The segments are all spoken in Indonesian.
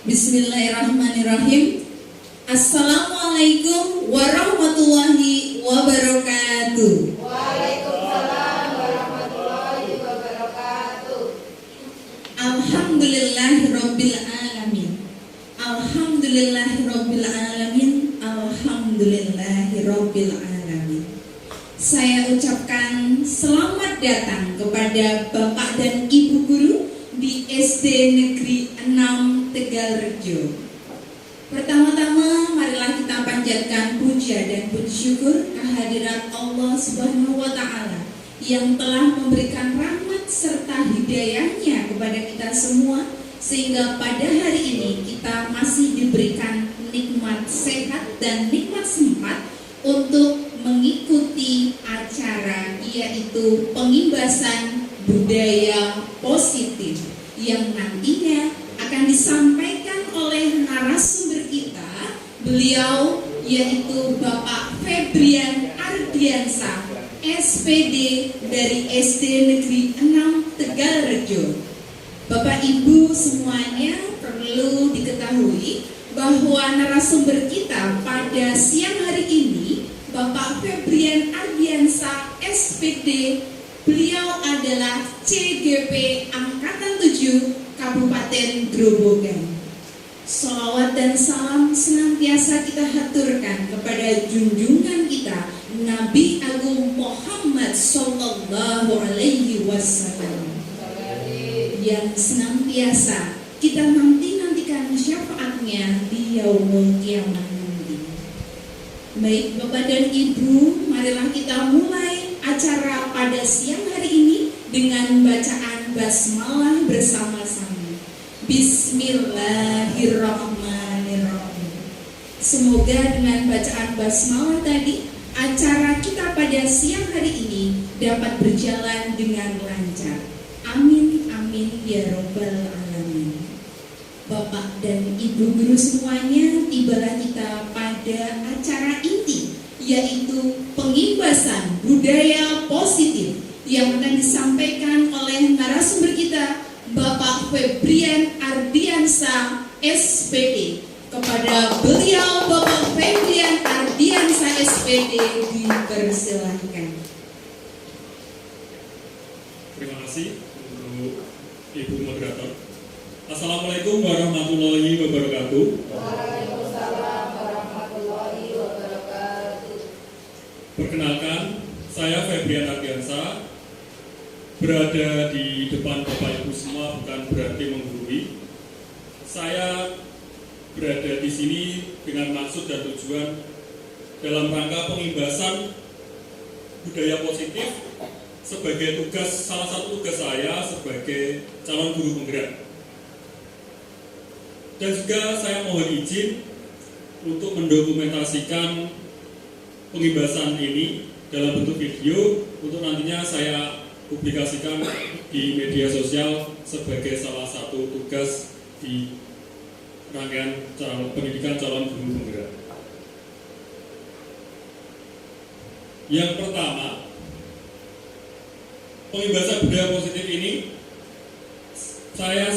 Bismillahirrahmanirrahim. Assalamualaikum warahmatullahi wabarakatuh. Waalaikumsalam warahmatullahi wabarakatuh. Alhamdulillahirabbil alamin. Alhamdulillahirabbil alamin. Alhamdulillahirabbil alamin. Saya ucapkan selamat datang kepada Bapak dan Ibu guru di SD Negeri 6 Tegalrejo. Pertama-tama marilah kita panjatkan puja dan puji syukur kehadirat Allah Subhanahu wa taala yang telah memberikan rahmat serta hidayahnya kepada kita semua sehingga pada hari ini kita masih diberikan nikmat sehat dan nikmat sempat untuk mengikuti acara yaitu pengimbasan budaya positif yang nantinya akan disampaikan oleh narasumber kita. Beliau yaitu Bapak Febrian Ardiansa, SPD dari SD Negeri 6 Tegalrejo. Bapak Ibu semuanya, perlu diketahui bahwa narasumber kita pada siang hari ini Bapak Febrian Ardiansa, SPD. Beliau adalah CGP Angkatan 7 Kabupaten Grobogan. Sholawat dan salam senantiasa kita haturkan kepada junjungan kita Nabi Agung Muhammad Sallallahu Alaihi Wasallam yang senantiasa kita nantikan syafaatnya di yaumul kiamat nanti. Baik Bapak dan Ibu, marilah kita mulai acara pada siang hari ini dengan bacaan basmalah bersama-sama. Bismillahirrahmanirrahim. Semoga dengan bacaan basmalah tadi acara kita pada siang hari ini dapat berjalan dengan lancar. Amin amin ya robbal alamin. Bapak dan Ibu guru semuanya, tibalah kita pada acara inti yaitu pengimbasan budaya positif yang akan disampaikan oleh narasumber kita Bapak Febrian Ardiansa, SPD. Kepada beliau Bapak Febrian Ardiansa, SPD, dipersilahkan. Terima kasih untuk Ibu Moderator. Assalamualaikum warahmatullahi wabarakatuh. Waalaikumsalam warahmatullahi wabarakatuh. Perkenalkan, saya Febrian Ardiansa, berada di depan Bapak Ibu semua bukan berarti menggurui. Saya berada di sini dengan maksud dan tujuan dalam rangka pengimbasan budaya positif sebagai salah satu tugas saya sebagai calon guru penggerak. Dan juga saya mohon izin untuk mendokumentasikan pengimbasan ini dalam bentuk video untuk nantinya saya publikasikan di media sosial sebagai salah satu tugas di rangkaian pendidikan calon guru penggerak. Yang pertama, pengimbasan budaya positif ini saya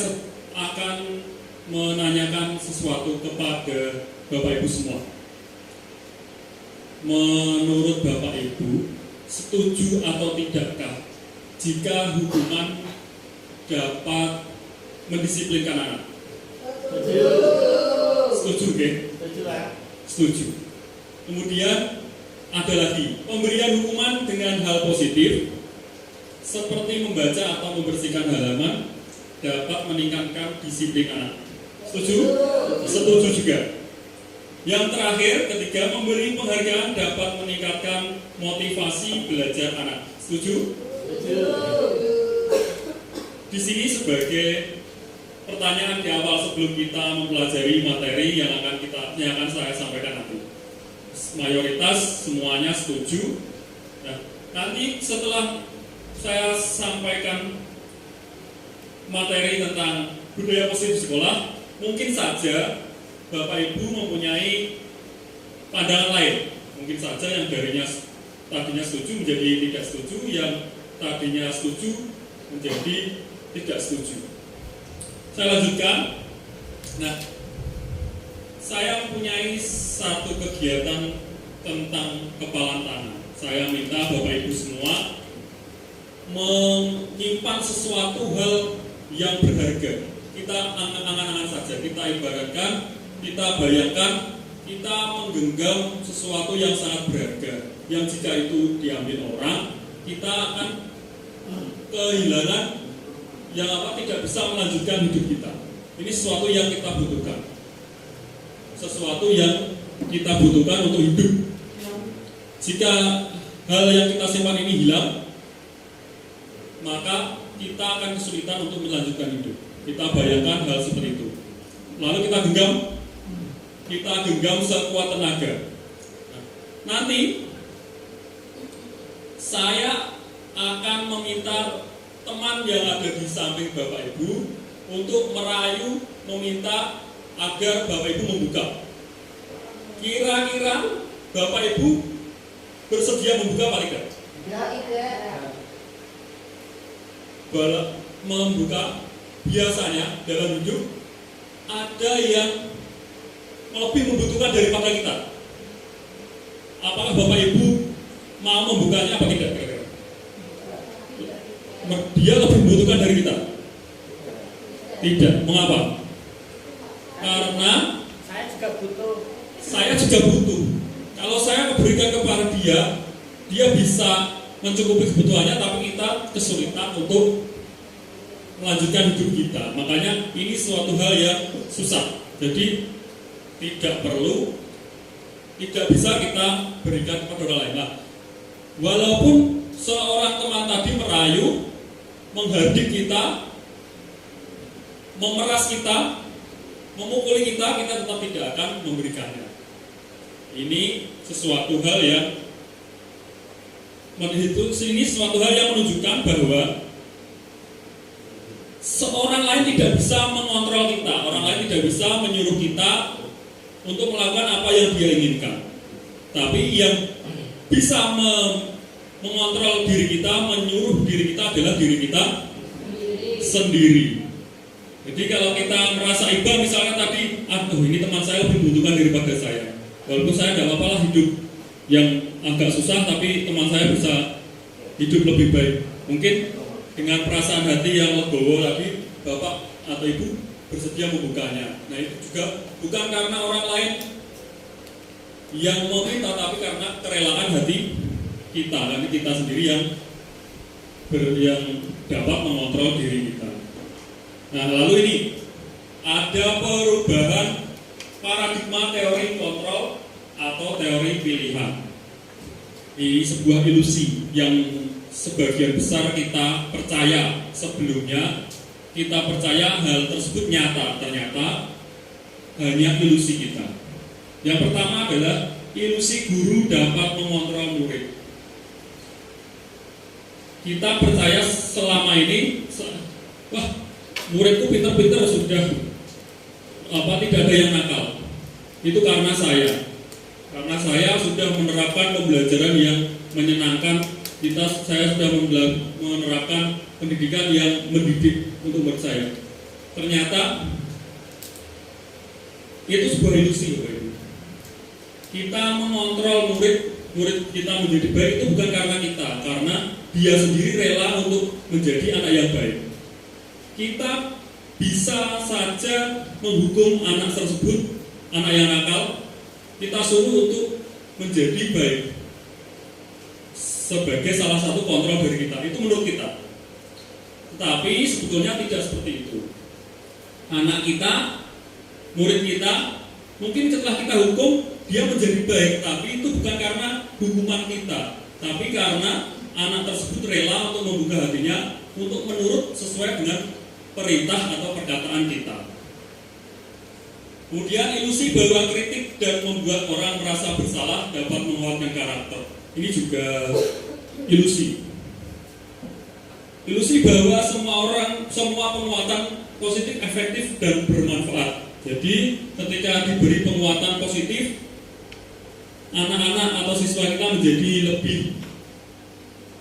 akan menanyakan sesuatu kepada Bapak Ibu semua. Menurut Bapak Ibu, setuju atau tidakkah jika hukuman dapat mendisiplinkan anak? Setuju, okay? Setuju. Kemudian ada lagi, pemberian hukuman dengan hal positif seperti membaca atau membersihkan halaman dapat meningkatkan disiplin anak. Setuju? Setuju juga. Yang terakhir, ketiga, memberi penghargaan dapat meningkatkan motivasi belajar anak. Setuju? Setuju. Di sini sebagai pertanyaan di awal sebelum kita mempelajari materi yang akan saya sampaikan nanti. Mayoritas semuanya setuju. Nah, nanti setelah saya sampaikan materi tentang budaya positif sekolah, mungkin saja Bapak Ibu mempunyai pandangan lain. Mungkin saja yang tadinya setuju menjadi tidak setuju, yang tadinya setuju menjadi tidak setuju. Saya lanjutkan. Nah, saya mempunyai satu kegiatan tentang kepalan tangan. Saya minta Bapak Ibu semua menyimpan sesuatu hal yang berharga. Kita angan-angan saja, kita ibaratkan, kita bayangkan, kita menggenggam sesuatu yang sangat berharga, yang jika itu diambil orang, kita akan kehilangan yang tidak bisa melanjutkan hidup kita. Ini sesuatu yang kita butuhkan, sesuatu yang kita butuhkan untuk hidup. Jika hal yang kita simpan ini hilang, maka kita akan kesulitan untuk melanjutkan hidup. Kita bayangkan hal seperti itu. Lalu kita genggam sekuat tenaga. Nanti saya akan meminta teman yang ada di samping Bapak Ibu untuk merayu, meminta agar Bapak Ibu membuka. Kira-kira Bapak Ibu bersedia membuka apa tidak? Membuka, biasanya dalam hidup ada yang lebih membutuhkan daripada kita. Apakah Bapak Ibu mau membukanya apa tidak? Kira-kira dia lebih membutuhkan dari kita? Tidak. Mengapa? Karena saya juga butuh. Kalau saya berikan kepada dia bisa mencukupi kebutuhannya, tapi kita kesulitan untuk melanjutkan hidup kita. Makanya ini suatu hal yang susah. Jadi tidak bisa kita berikan kepada orang lain. Nah, walaupun seorang teman tadi merayu, menghardik kita, memeras kita, memukuli kita tetap tidak akan memberikannya. Ini sesuatu hal yang menunjukkan bahwa seorang lain tidak bisa mengontrol kita, orang lain tidak bisa menyuruh kita untuk melakukan apa yang dia inginkan. Tapi yang bisa mengontrol diri kita, menyuruh diri kita adalah diri kita sendiri. Jadi kalau kita merasa iba, misalnya tadi, ini teman saya lebih membutuhkan daripada saya. Walaupun saya tidak apa-apa lah hidup yang agak susah, tapi teman saya bisa hidup lebih baik. Mungkin dengan perasaan hati yang legowo tadi, Bapak atau Ibu bersedia membukanya. Nah, itu juga bukan karena orang lain yang meminta, tapi karena kerelaan hati kita. Nanti kita sendiri yang dapat mengontrol diri kita. Nah, lalu ini ada perubahan paradigma teori kontrol atau teori pilihan. Ini sebuah ilusi yang sebagian besar kita percaya sebelumnya. Kita percaya hal tersebut nyata, ternyata hanya ilusi kita. Yang pertama adalah ilusi guru dapat mengontrol murid. Kita percaya selama ini, muridku pintar-pintar sudah tidak ada yang nakal. Itu karena saya sudah menerapkan pembelajaran yang menyenangkan. Saya sudah menerapkan pendidikan yang mendidik untuk murid saya. Ternyata itu sebuah ilusi, Bapak Ibu. Kita mengontrol murid kita menjadi baik itu bukan karena kita, karena dia sendiri rela untuk menjadi anak yang baik. Kita bisa saja menghukum anak tersebut, anak yang nakal, kita suruh untuk menjadi baik sebagai salah satu kontrol dari kita. Itu menurut kita. Tetapi sebetulnya tidak seperti itu. Anak kita, murid kita, mungkin setelah kita hukum dia menjadi baik, tapi itu bukan karena hukuman kita, tapi karena anak tersebut rela untuk membuka hatinya untuk menurut sesuai dengan perintah atau perkataan kita. Kemudian ilusi bahwa kritik dan membuat orang merasa bersalah dapat menguatkan karakter. Ini juga ilusi. Ilusi bahwa semua penguatan positif, efektif dan bermanfaat. Jadi ketika diberi penguatan positif, anak-anak atau siswa kita menjadi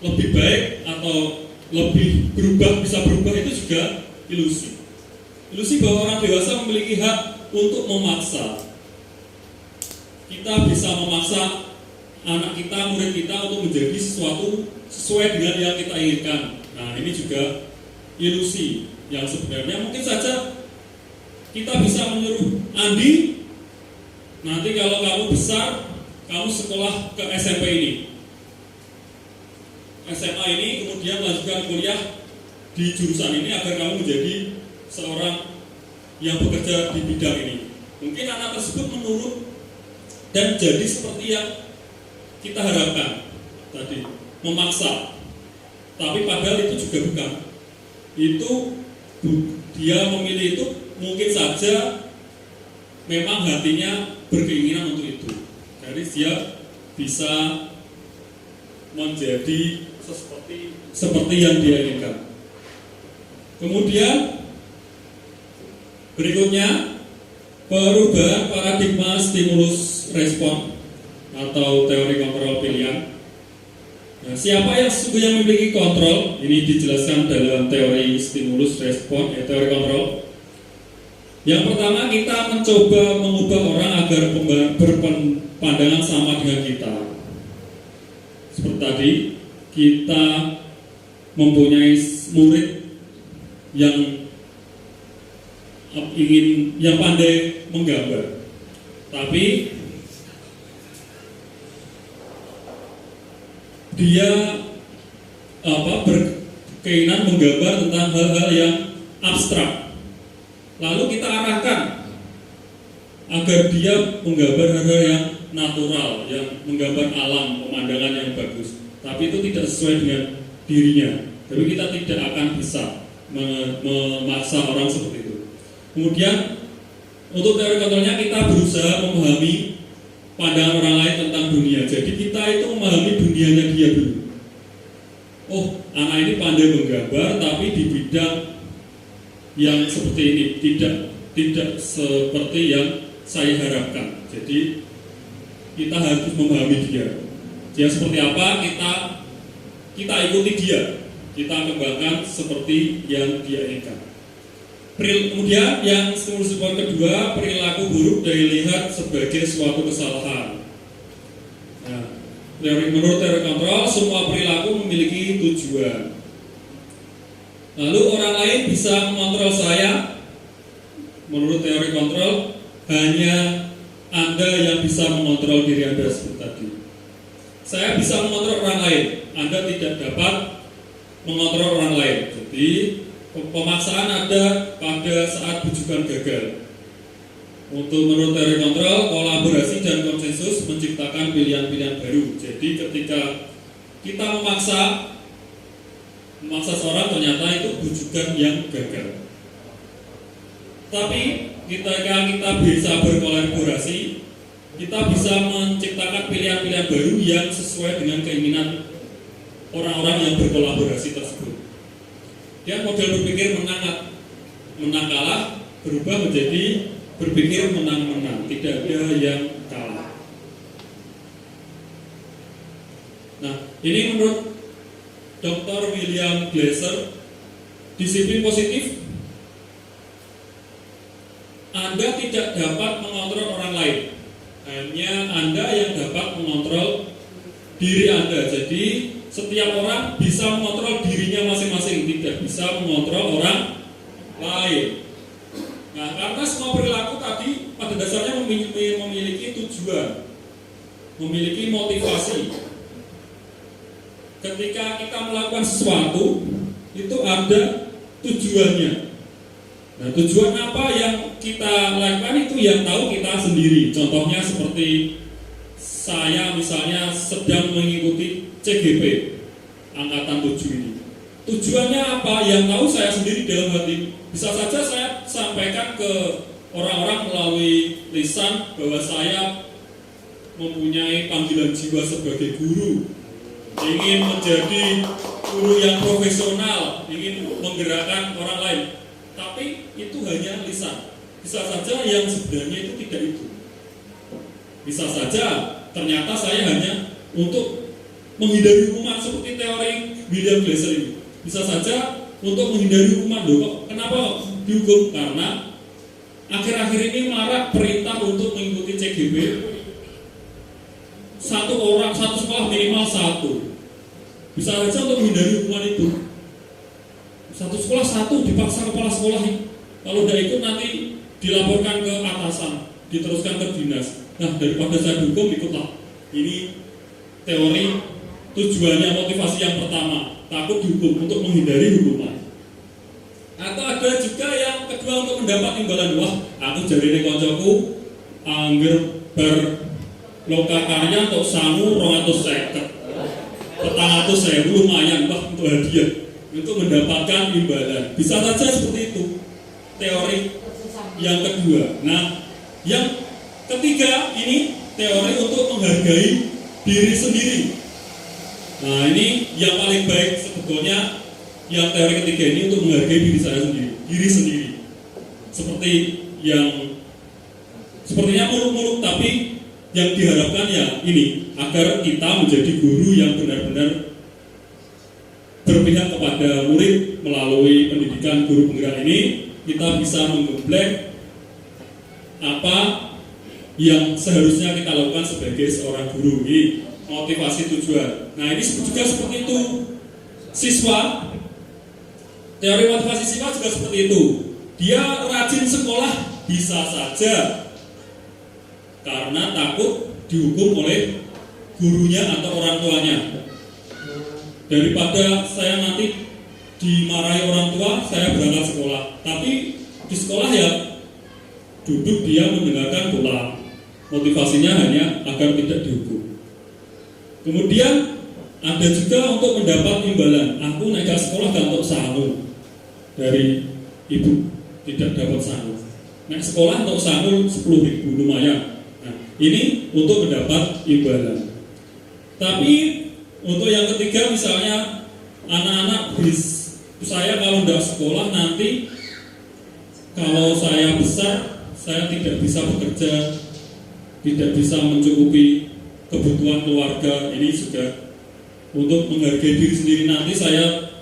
lebih baik atau lebih bisa berubah, itu juga ilusi. Ilusi bahwa orang dewasa memiliki hak untuk memaksa kita bisa memaksa anak kita, murid kita untuk menjadi sesuatu sesuai dengan yang kita inginkan. Nah, ini juga ilusi yang sebenarnya mungkin saja kita bisa menyuruh Andi, nanti kalau kamu besar, kamu sekolah ke SMP ini, SMA ini, kemudian melanjutkan kuliah di jurusan ini agar kamu menjadi seorang yang bekerja di bidang ini. Mungkin anak tersebut menurut dan jadi seperti yang kita harapkan tadi, memaksa. Tapi padahal itu juga bukan. Itu dia memilih itu mungkin saja memang hatinya berkeinginan untuk itu. Jadi dia bisa menjadi seperti yang dia inginkan. Kemudian berikutnya perubahan paradigma stimulus respon atau teori kontrol pilihan. Nah, siapa yang sesungguhnya memiliki kontrol? Ini dijelaskan dalam teori stimulus respon, teori kontrol. Yang pertama, kita mencoba mengubah orang agar berpandangan sama dengan kita. Seperti tadi, kita mempunyai murid yang pandai menggambar, tapi dia berkeinginan menggambar tentang hal-hal yang abstrak. Lalu kita arahkan agar dia menggambar hal-hal yang natural, yang menggambar alam, pemandangan yang bagus. Tapi itu tidak sesuai dengan dirinya. Tapi kita tidak akan bisa memaksa orang seperti itu. Kemudian untuk teori kontrolnya kita berusaha memahami pandangan orang lain tentang dunia. Jadi kita itu memahami dunianya dia dulu. Oh, anak ini pandai menggambar, tapi di bidang yang seperti ini, tidak seperti yang saya harapkan. Jadi kita harus memahami dia. Dia seperti apa, kita ikuti dia. Kita kembangkan seperti yang dia inginkan. Kemudian yang stimulus kedua, perilaku buruk dilihat sebagai suatu kesalahan. Nah, menurut teori kontrol, semua perilaku memiliki tujuan. Lalu orang lain bisa mengontrol saya. Menurut teori kontrol, hanya Anda yang bisa mengontrol diri Anda seperti tadi. Saya bisa mengontrol orang lain, Anda tidak dapat mengontrol orang lain. Jadi pemaksaan ada pada saat bujukan gagal. Untuk menurut teori kontrol, kolaborasi dan konsensus menciptakan pilihan-pilihan baru. Jadi ketika kita memaksa seorang, ternyata itu bujukan yang gagal. Tapi ketika kita bisa berkolaborasi, kita bisa menciptakan pilihan-pilihan baru yang sesuai dengan keinginan orang-orang yang berkolaborasi tersebut. Dan model berpikir menang kalah berubah menjadi berpikir menang-menang, tidak ada yang kalah. Nah, ini menurut Dr. William Glasser, disiplin positif, Anda tidak dapat mengontrol orang lain, hanya Anda yang dapat mengontrol diri Anda. Jadi setiap orang bisa mengontrol dirinya masing-masing, tidak bisa mengontrol orang lain. Nah, karena semua perilaku tadi pada dasarnya memiliki tujuan, memiliki motivasi. Ketika kita melakukan sesuatu, itu ada tujuannya. Nah, tujuan apa yang kita lakukan itu yang tahu kita sendiri. Contohnya seperti saya misalnya sedang mengikuti CGP Angkatan 7 ini. Tujuannya apa? Yang tahu saya sendiri dalam hati. Bisa saja saya sampaikan ke orang-orang melalui lisan bahwa saya mempunyai panggilan jiwa sebagai guru, ingin menjadi guru yang profesional, ingin menggerakkan orang lain. Tapi itu hanya lisan. Bisa saja yang sebenarnya itu tidak itu. Bisa saja ternyata saya hanya untuk menghindari hukuman seperti teori William Glasser ini. Bisa saja untuk menghindari hukuman. Loh, kenapa dihukum? Karena akhir-akhir ini marak perintah untuk mengikuti CGP satu sekolah minimal satu. Bisa saja untuk menghindari hukuman itu. Satu sekolah satu dipaksa kepala sekolah ini. Kalau tidak ikut nanti dilaporkan ke atasan, diteruskan ke dinas. Nah, daripada saya dukung, ikutlah. Ini teori tujuannya, motivasi yang pertama, takut dihukum untuk menghindari hukuman. Atau ada juga yang kedua untuk mendapat imbalan. Wah, aku jarine koncoku angger ber lokakarnya untuk sangu 250. 400.000 lumayan Pak untuk hadiah, untuk mendapatkan imbalan. Bisa saja seperti itu teori yang kedua. Nah, yang ketiga ini teori untuk menghargai diri sendiri. Nah, ini yang paling baik sebetulnya, yang teori ketiga ini untuk menghargai diri saya sendiri, diri sendiri. Seperti yang sepertinya muluk-muluk, tapi yang diharapkan ya ini, agar kita menjadi guru yang benar-benar berpihak kepada murid. Melalui pendidikan guru penggerak ini, kita bisa menggembleng apa yang seharusnya kita lakukan sebagai seorang guru. Ini motivasi tujuan. Nah, ini juga seperti itu. Siswa, teori motivasi siswa juga seperti itu. Dia rajin sekolah bisa saja karena takut dihukum oleh gurunya atau orang tuanya. Daripada saya nanti dimarahi orang tua, saya berangkat sekolah. Tapi di sekolah ya duduk dia mendengarkan pulang. Motivasinya hanya agar tidak dihukum. Kemudian ada juga untuk mendapat imbalan. Aku naik ke sekolah gak untuk sangu dari ibu, tidak dapat sangu. Naik sekolah untuk sangu 10.000 lumayan. Nah, ini untuk mendapat imbalan. Tapi untuk yang ketiga, misalnya anak-anak saya kalau tidak sekolah nanti kalau saya besar saya tidak bisa bekerja, tidak bisa mencukupi kebutuhan keluarga. Ini juga untuk menghargai diri sendiri. Nanti saya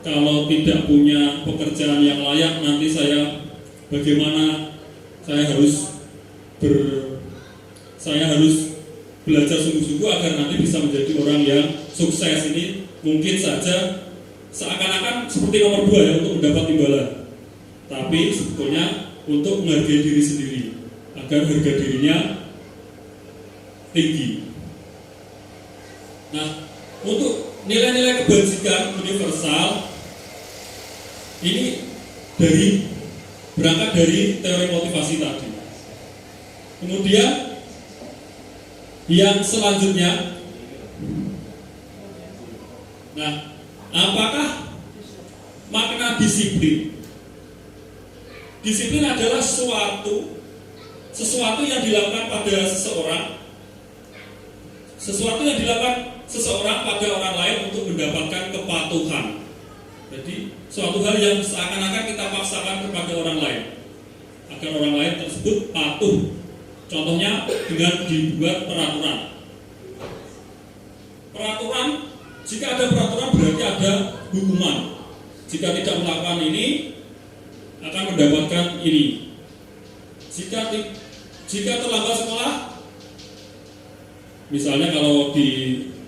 kalau tidak punya pekerjaan yang layak, nanti saya bagaimana? Saya harus belajar sungguh-sungguh agar nanti bisa menjadi orang yang sukses. Ini mungkin saja seakan-akan seperti nomor 2 ya, untuk mendapat imbalan. Tapi sebetulnya untuk menghargai diri sendiri agar harga dirinya tinggi. Nah, untuk nilai-nilai kebajikan universal ini berangkat dari teori motivasi tadi. Kemudian yang selanjutnya, nah, apakah makna disiplin? Disiplin adalah sesuatu yang dilakukan pada seseorang pada orang lain untuk mendapatkan kepatuhan. Jadi suatu hal yang seakan-akan kita paksakan kepada orang lain agar orang lain tersebut patuh. Contohnya dengan dibuat peraturan. Peraturan, jika ada peraturan berarti ada hukuman. Jika tidak melakukan ini akan mendapatkan ini. Jika terlambat sekolah, misalnya kalau di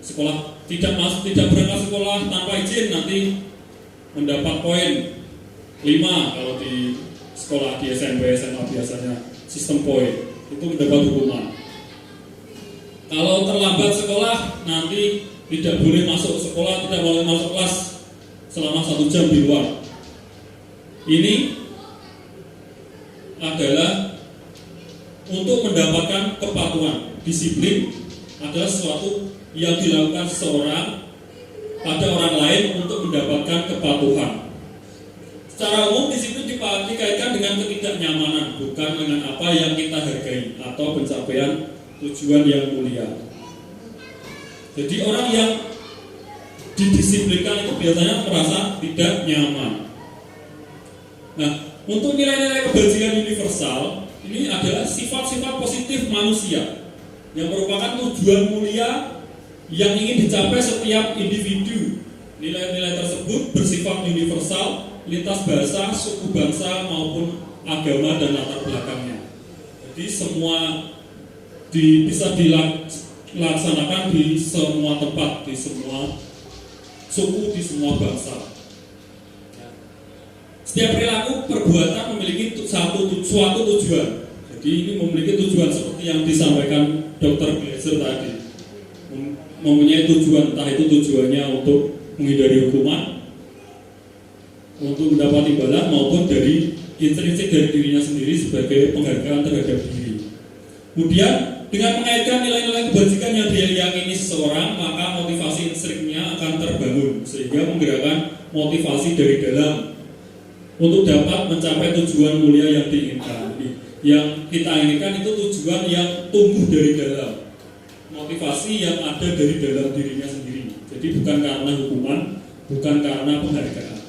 sekolah tidak berangkat sekolah tanpa izin, nanti mendapat poin 5. Kalau di sekolah di SMP, SMA biasanya sistem poin, itu mendapat hukuman. Kalau terlambat sekolah, nanti tidak boleh masuk sekolah, tidak boleh masuk kelas selama 1 jam di luar. Ini adalah untuk mendapatkan kepatuhan. Disiplin adalah sesuatu yang dilakukan seseorang pada orang lain untuk mendapatkan kepatuhan. Secara umum disiplin dikaitkan dengan ketidaknyamanan, bukan dengan apa yang kita hargai atau pencapaian tujuan yang mulia. Jadi orang yang didisiplinkan itu biasanya merasa tidak nyaman. Nah, untuk nilai-nilai kebajikan universal ini adalah sifat-sifat positif manusia yang merupakan tujuan mulia yang ingin dicapai setiap individu. Nilai-nilai tersebut bersifat universal lintas bahasa, suku bangsa maupun agama dan latar belakangnya. Jadi semua bisa laksanakan di semua tempat, di semua suku, di semua bangsa. Setiap perilaku perbuatan memiliki suatu tujuan. Jadi ini memiliki tujuan seperti yang disampaikan Dr. Glaser tadi. Mempunyai tujuan, entah itu tujuannya untuk menghindari hukuman, untuk mendapat imbalan, maupun dari intrinsik dari dirinya sendiri sebagai penghargaan terhadap diri. Kemudian dengan mengaitkan nilai-nilai kebajikan yang dia yakini seseorang, maka motivasi intrinsiknya akan terbangun sehingga menggerakkan motivasi dari dalam untuk dapat mencapai tujuan mulia yang diinginkan. Yang kita inginkan itu tujuan yang tumbuh dari dalam, motivasi yang ada dari dalam dirinya sendiri. Jadi bukan karena hukuman, bukan karena penghargaan.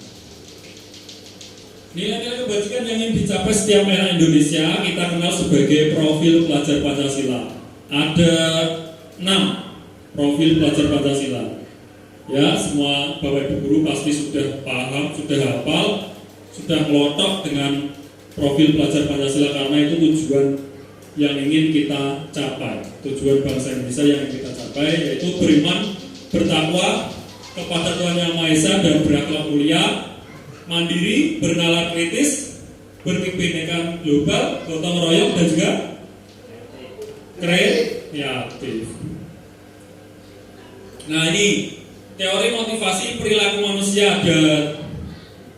Nilai-nilai kebajikan yang ingin dicapai setiap anak Indonesia kita kenal sebagai profil pelajar Pancasila. Ada 6 profil pelajar Pancasila. Ya, semua Bapak Ibu guru pasti sudah paham, sudah hafal, sudah melotok dengan profil pelajar Pancasila karena itu tujuan yang ingin kita capai. Tujuan bangsa Indonesia yang ingin kita capai yaitu beriman, bertakwa kepada Tuhan Yang Maha Esa dan berakhlak mulia, mandiri, bernalar kritis, berkebinekaan global, gotong royong dan juga kreatif. Nah, ini teori motivasi perilaku manusia ada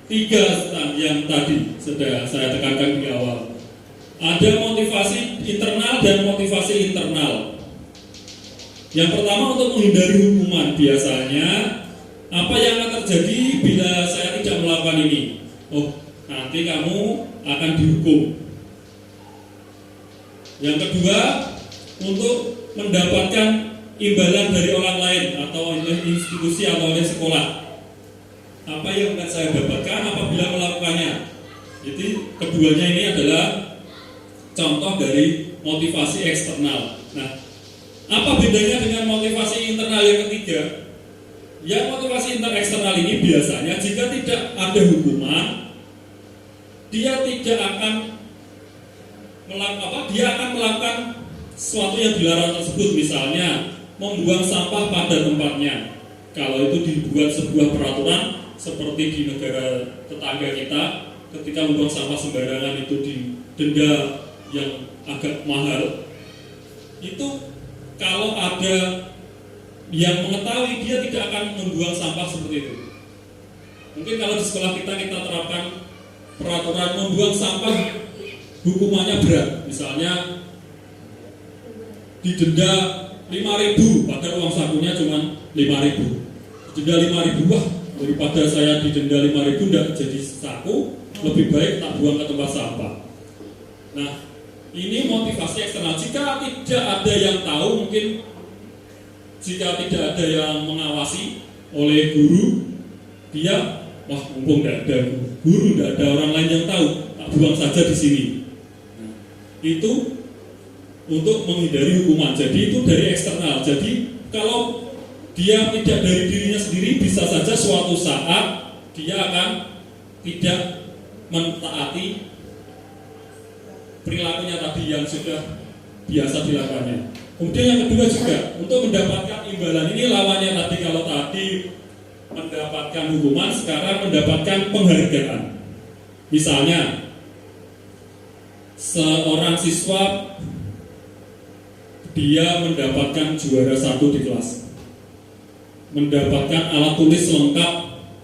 3 yang tadi sudah saya tekankan di awal. Ada motivasi internal dan motivasi internal. Yang pertama untuk menghindari hukuman. Biasanya apa yang akan terjadi bila saya tidak melakukan ini? Oh, nanti kamu akan dihukum. Yang kedua, untuk mendapatkan imbalan dari orang lain atau oleh institusi atau oleh sekolah. Apa yang akan saya dapatkan apabila melakukannya? Jadi keduanya ini adalah contoh dari motivasi eksternal. Nah, apa bedanya dengan motivasi internal yang ketiga? Yang motivasi eksternal ini biasanya jika tidak ada hukuman, dia tidak akan melakukan sesuatu yang dilarang tersebut, misalnya membuang sampah pada tempatnya. Kalau itu dibuat sebuah peraturan seperti di negara tetangga kita, ketika membuang sampah sembarangan itu didenda yang agak mahal. Itu kalau ada yang mengetahui, dia tidak akan membuang sampah seperti itu. Mungkin kalau di sekolah kita terapkan peraturan membuang sampah hukumannya berat, misalnya didenda 5.000 padahal uang sakunya cuma 5.000. Didenda 5.000, wah daripada saya didenda 5.000 tidak jadi saku, lebih baik tak buang ke tempat sampah. Nah, ini motivasi eksternal. Jika tidak ada yang tahu, mungkin jika tidak ada yang mengawasi oleh guru, dia wah mumpung tidak ada guru, tidak ada orang lain yang tahu, tak buang saja di sini. Nah, itu untuk menghindari hukuman. Jadi itu dari eksternal. Jadi kalau dia tidak dari dirinya sendiri, bisa saja suatu saat dia akan tidak mentaati perilakunya tadi yang sudah biasa dilakukannya. Kemudian yang kedua juga untuk mendapatkan imbalan, ini lawannya tadi. Kalau tadi mendapatkan hukuman, sekarang mendapatkan penghargaan. Misalnya seorang siswa dia mendapatkan juara 1 di kelas, mendapatkan alat tulis lengkap,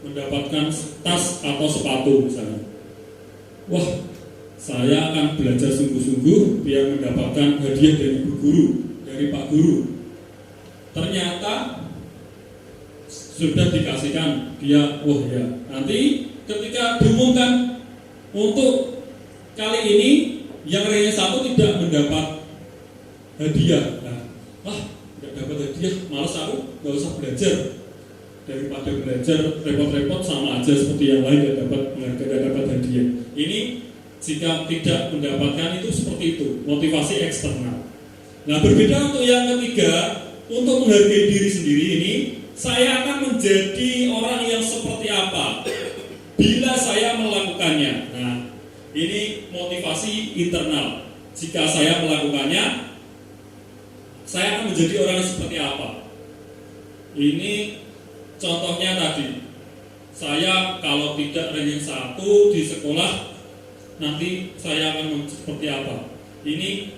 mendapatkan tas atau sepatu misalnya. Wah, saya akan belajar sungguh-sungguh biar mendapatkan hadiah dari ibu guru, dari Pak Guru. Ternyata sudah dikasihkan dia, wah ya, nanti ketika diumumkan untuk kali ini yang ranking 1 tidak mendapat hadiah. Nah, wah, tidak dapat hadiah, malas aku, nggak usah belajar. Daripada belajar repot-repot sama aja seperti yang lain, tidak dapat penghargaan, tidak dapat hadiah. Ini jika tidak mendapatkan itu seperti itu, motivasi eksternal. Nah, berbeda untuk yang ketiga, untuk menghargai diri sendiri ini, saya akan menjadi orang yang seperti apa bila saya melakukannya. Nah, ini motivasi internal. Jika saya melakukannya, saya akan menjadi orang yang seperti apa. Ini contohnya tadi, saya kalau tidak ranking 1 di sekolah, nanti saya akan seperti apa. Ini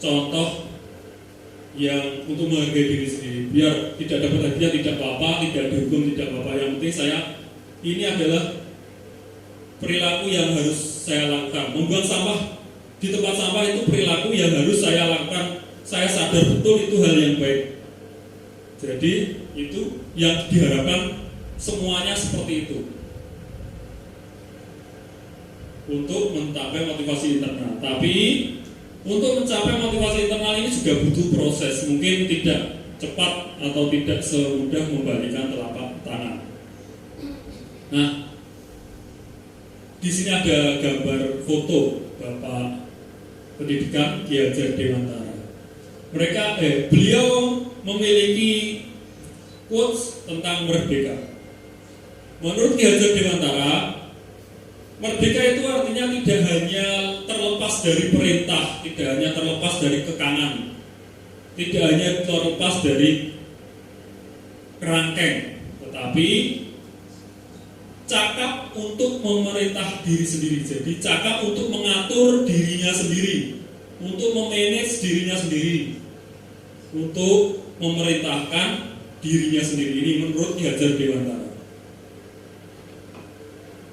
contoh yang untuk menghargai diri sendiri, biar tidak dapat hadiah tidak apa-apa, tidak dihukum tidak apa-apa. Yang penting saya, ini adalah perilaku yang harus saya lakukan. Membuang sampah di tempat sampah itu perilaku yang harus saya lakukan. Saya sadar betul itu hal yang baik. Jadi itu yang diharapkan semuanya seperti itu untuk mencapai motivasi internal. Tapi untuk mencapai motivasi internal ini juga butuh proses. Mungkin tidak cepat atau tidak semudah membalikan telapak tangan. Nah, di sini ada gambar foto Bapak Pendidikan Ki Hajar Dewantara. Beliau memiliki quotes tentang merdeka. Menurut Ki Hajar Dewantara, merdeka itu artinya tidak hanya terlepas dari perintah, tidak hanya terlepas dari kekangan, tidak hanya terlepas dari kerangkeng, tetapi cakap untuk memerintah diri sendiri. Jadi cakap untuk mengatur dirinya sendiri, untuk memanage dirinya sendiri, untuk memerintahkan dirinya sendiri. Ini menurut Ki Hajar Dewantara.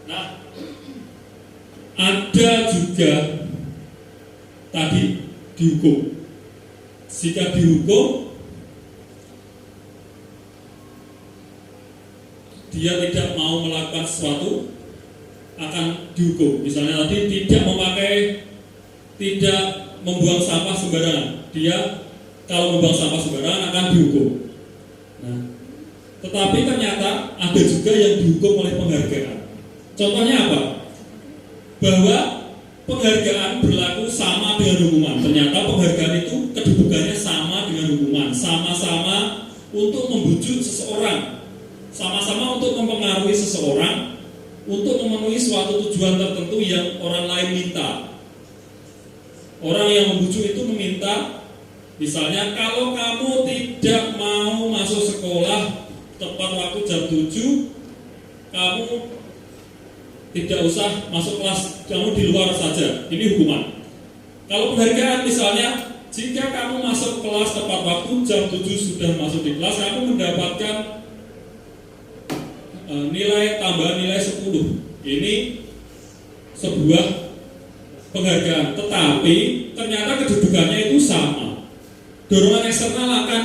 Nah, ada juga tadi dihukum. Jika dihukum, dia tidak mau melakukan sesuatu, akan dihukum. Misalnya tadi tidak membuang sampah sembarangan. Dia kalau membuang sampah sembarangan akan dihukum. Nah, tetapi ternyata ada juga yang dihukum oleh penghargaan. Contohnya apa? Bahwa penghargaan berlaku sama dengan hukuman. Ternyata penghargaan itu kedudukannya sama dengan hukuman. Sama-sama untuk membujuk seseorang, sama-sama untuk mempengaruhi seseorang untuk memenuhi suatu tujuan tertentu yang orang lain minta. Orang yang membujuk itu meminta, misalnya kalau kamu tidak mau masuk sekolah tepat waktu jam 7, kamu tidak usah masuk kelas, kamu di luar saja. Ini hukuman. Kalau penghargaan misalnya, jika kamu masuk kelas tepat waktu jam 7 sudah masuk di kelas, kamu mendapatkan nilai tambahan nilai 10. Ini sebuah penghargaan, tetapi ternyata kedudukannya itu sama. Dorongan eksternal akan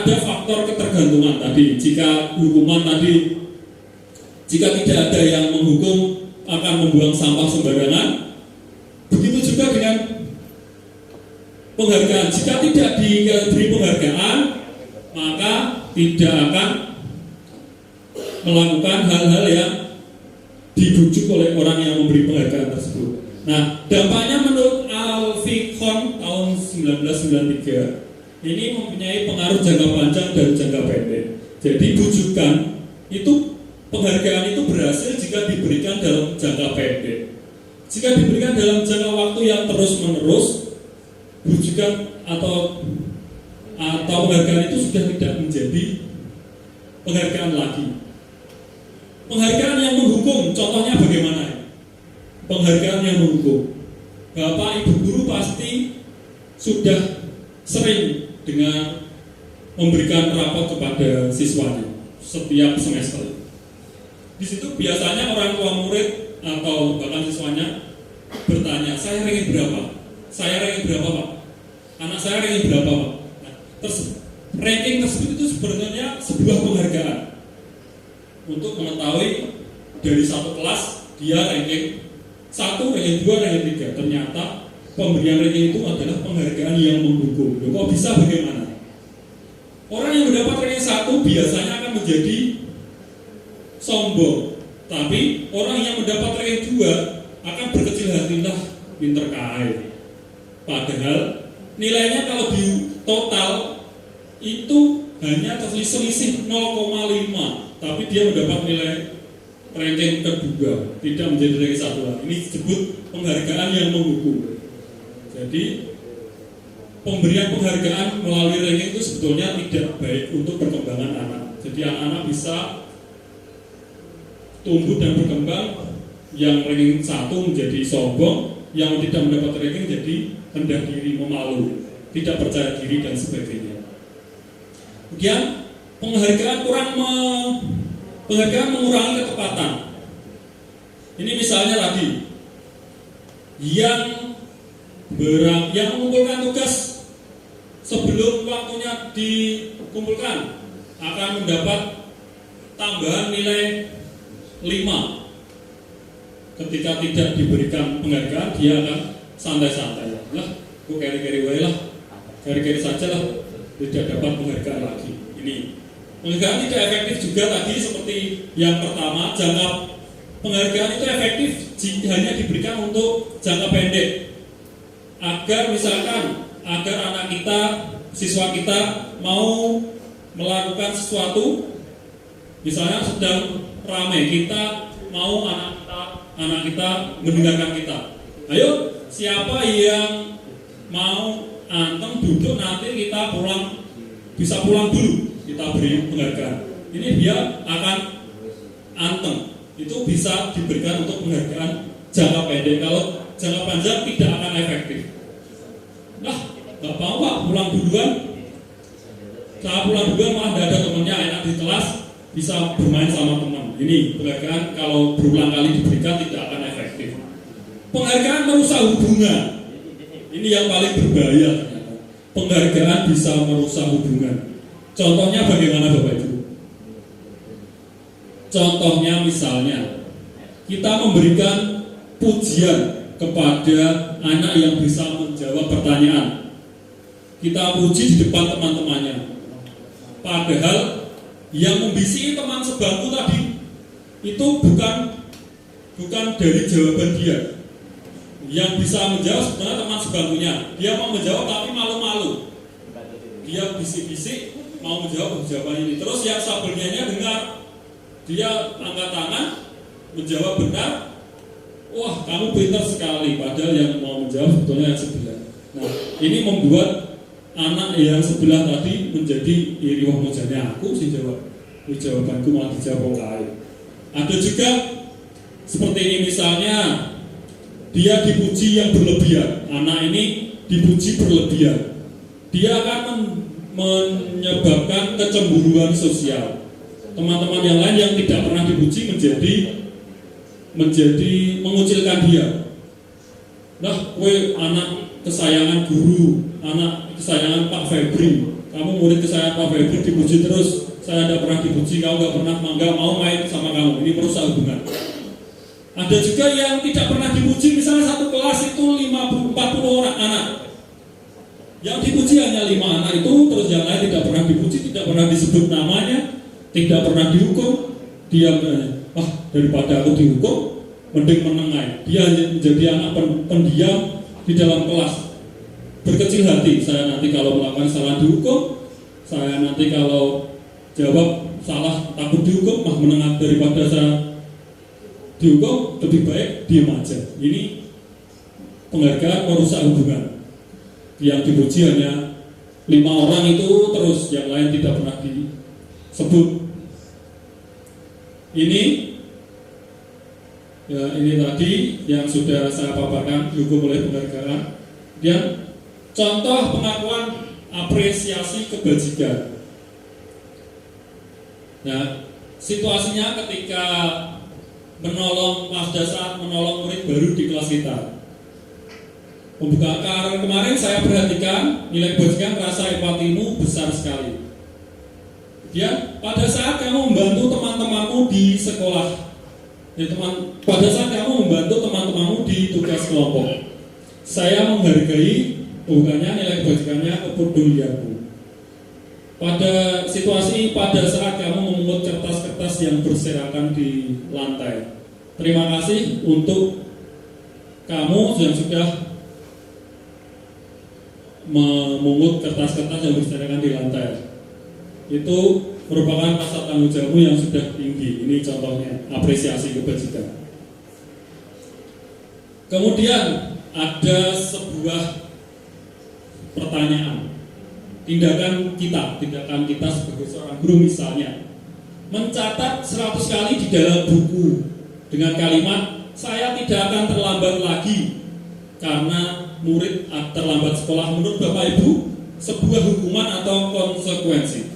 ada faktor ketergantungan tadi. Jika hukuman tadi, jika tidak ada yang menghukum akan membuang sampah sembarangan, begitu juga dengan penghargaan. Jika tidak diberi penghargaan, maka tidak akan melakukan hal-hal yang dibujuk oleh orang yang memberi penghargaan tersebut. Nah, dampaknya menurut Al-Fiqhon tahun 1993 ini mempunyai pengaruh jangka panjang dan jangka pendek. Jadi bujukan itu, penghargaan itu berhasil jika diberikan dalam jangka pendek. Jika diberikan dalam jangka waktu yang terus-menerus, bujukan atau penghargaan itu sudah tidak menjadi penghargaan lagi. Penghargaan yang menghukum, contohnya bagaimana? Penghargaan yang menghukum, Bapak Ibu guru pasti sudah sering dengan memberikan rapot kepada siswanya setiap semester. Di situ biasanya orang tua murid atau bahkan siswanya bertanya, saya ranking berapa? Saya ranking berapa, Pak? Anak saya ranking berapa, Pak? Nah, ranking tersebut itu sebenarnya sebuah penghargaan untuk mengetahui dari satu kelas dia ranking 1, ranking 2, ranking 3. Ternyata pemberian ranking itu adalah penghargaan yang menghukum. Kok bisa bagaimana? Orang yang mendapat ranking 1 biasanya akan menjadi sombong, tapi orang yang mendapat ranking 2 akan berkecil hati, lah pinter kaya. Padahal nilainya kalau di total itu hanya terselisih 0,5, tapi dia mendapat nilai ranking kedua, tidak menjadi ranking 1 lagi. Ini disebut penghargaan yang menghukum. Jadi pemberian penghargaan melalui ranking itu sebetulnya tidak baik untuk perkembangan anak. Jadi anak-anak bisa tumbuh dan berkembang, yang ranking 1 menjadi sombong, yang tidak mendapat ranking jadi rendah diri, memalu, tidak percaya diri dan sebagainya. Kemudian penghargaan mengurangi ketepatan. Ini misalnya tadi yang mengumpulkan tugas sebelum waktunya dikumpulkan akan mendapat tambahan nilai 5. Ketika tidak diberikan penghargaan, dia akan santai-santai. Lah, kok keri-keri wae lah, keri-keri saja lah, tidak dapat penghargaan lagi. Ini penghargaan tidak efektif juga tadi seperti yang pertama. Penghargaan itu efektif jika hanya diberikan untuk jangka pendek, agar misalkan anak kita, siswa kita mau melakukan sesuatu, misalnya sedang ramai, kita mau anak kita mendengarkan kita. Ayo, siapa yang mau anteng duduk, nanti kita bisa pulang dulu, kita beri penghargaan. Ini dia akan anteng. Itu bisa diberikan untuk penghargaan jangka pendek. Kalau jangka panjang tidak akan efektif. Nah, nggak mau Pak, pulang duluan. Saya pulang duluan malah tidak ada temannya, enak di kelas, bisa bermain sama teman. Ini penghargaan kalau berulang kali diberikan tidak akan efektif. Penghargaan merusak hubungan. Ini yang paling berbahaya ternyata. Penghargaan bisa merusak hubungan. Contohnya bagaimana Bapak Ibu? Contohnya misalnya kita memberikan pujian kepada anak yang bisa menjawab pertanyaan. Kita puji di depan teman-temannya. Padahal yang membisiki teman sebangku tadi itu bukan dari jawaban dia. Yang bisa menjawab sebenarnya teman sebangkunya. Dia mau menjawab tapi malu-malu. Dia bisik-bisik mau menjawab jawaban ini. Terus yang sebelumnya dengar, dia angkat tangan, menjawab benar. Wah, kamu pintar sekali. Padahal yang mau menjawab sebetulnya yang sebelah. Nah, ini membuat anak yang sebelah tadi menjadi iri, wah mojane aku sih jawab. Jawabanku malah dijawab lain. Ada juga seperti ini misalnya, dia dipuji yang berlebihan. Anak ini dipuji berlebihan. Dia akan menyebabkan kecemburuan sosial. Teman-teman yang lain yang tidak pernah dipuji menjadi mengucilkan dia. Nah, kowe anak kesayangan guru, anak kesayangan Pak Febri, kamu murid kesayangan Pak Febri dipuji terus, saya tidak pernah dipuji, kamu nggak pernah mau main sama kamu. Ini merusak hubungan. Ada juga yang tidak pernah dipuji, misalnya satu kelas itu 40 orang anak. Yang dipuji hanya 5 anak itu, terus yang lain tidak pernah dipuji, tidak pernah disebut namanya, tidak pernah dihukum. Dia daripada aku dihukum, mending menengai. Dia menjadi anak pendiam di dalam kelas, berkecil hati. Saya nanti kalau melakukan salah dihukum, saya nanti kalau jawab salah takut dihukum, menengah daripada saya dihukum, lebih baik diam aja. Ini penghargaan merusak hubungan. Yang dipuji hanya 5 orang itu, terus yang lain tidak pernah disebut. Ini tadi yang sudah saya paparkan, dihukum oleh penghargaan. Dan contoh pengakuan apresiasi kebajikan. Nah, situasinya ketika pada saat menolong murid baru di kelas kita. Pembukaan kemarin saya perhatikan nilai kebajikan, rasa empatimu besar sekali. Ya, pada saat kamu membantu teman-temanmu di sekolah, pada saat kamu membantu teman-temanmu di tugas kelompok, saya menghargai bukannya nilai kebajikannya, kepedulianmu. Pada saat kamu memungut kertas-kertas yang berserakan di lantai, terima kasih untuk kamu yang sudah memungut kertas-kertas yang berserakan di lantai. Itu merupakan rasa tanggung jawabmu yang sudah tinggi. Ini contohnya apresiasi kebajikan. Kemudian ada sebuah pertanyaan. Tindakan kita sebagai seorang guru misalnya mencatat 100 kali di dalam buku dengan kalimat saya tidak akan terlambat lagi karena murid terlambat sekolah. Menurut Bapak Ibu sebuah hukuman atau konsekuensi?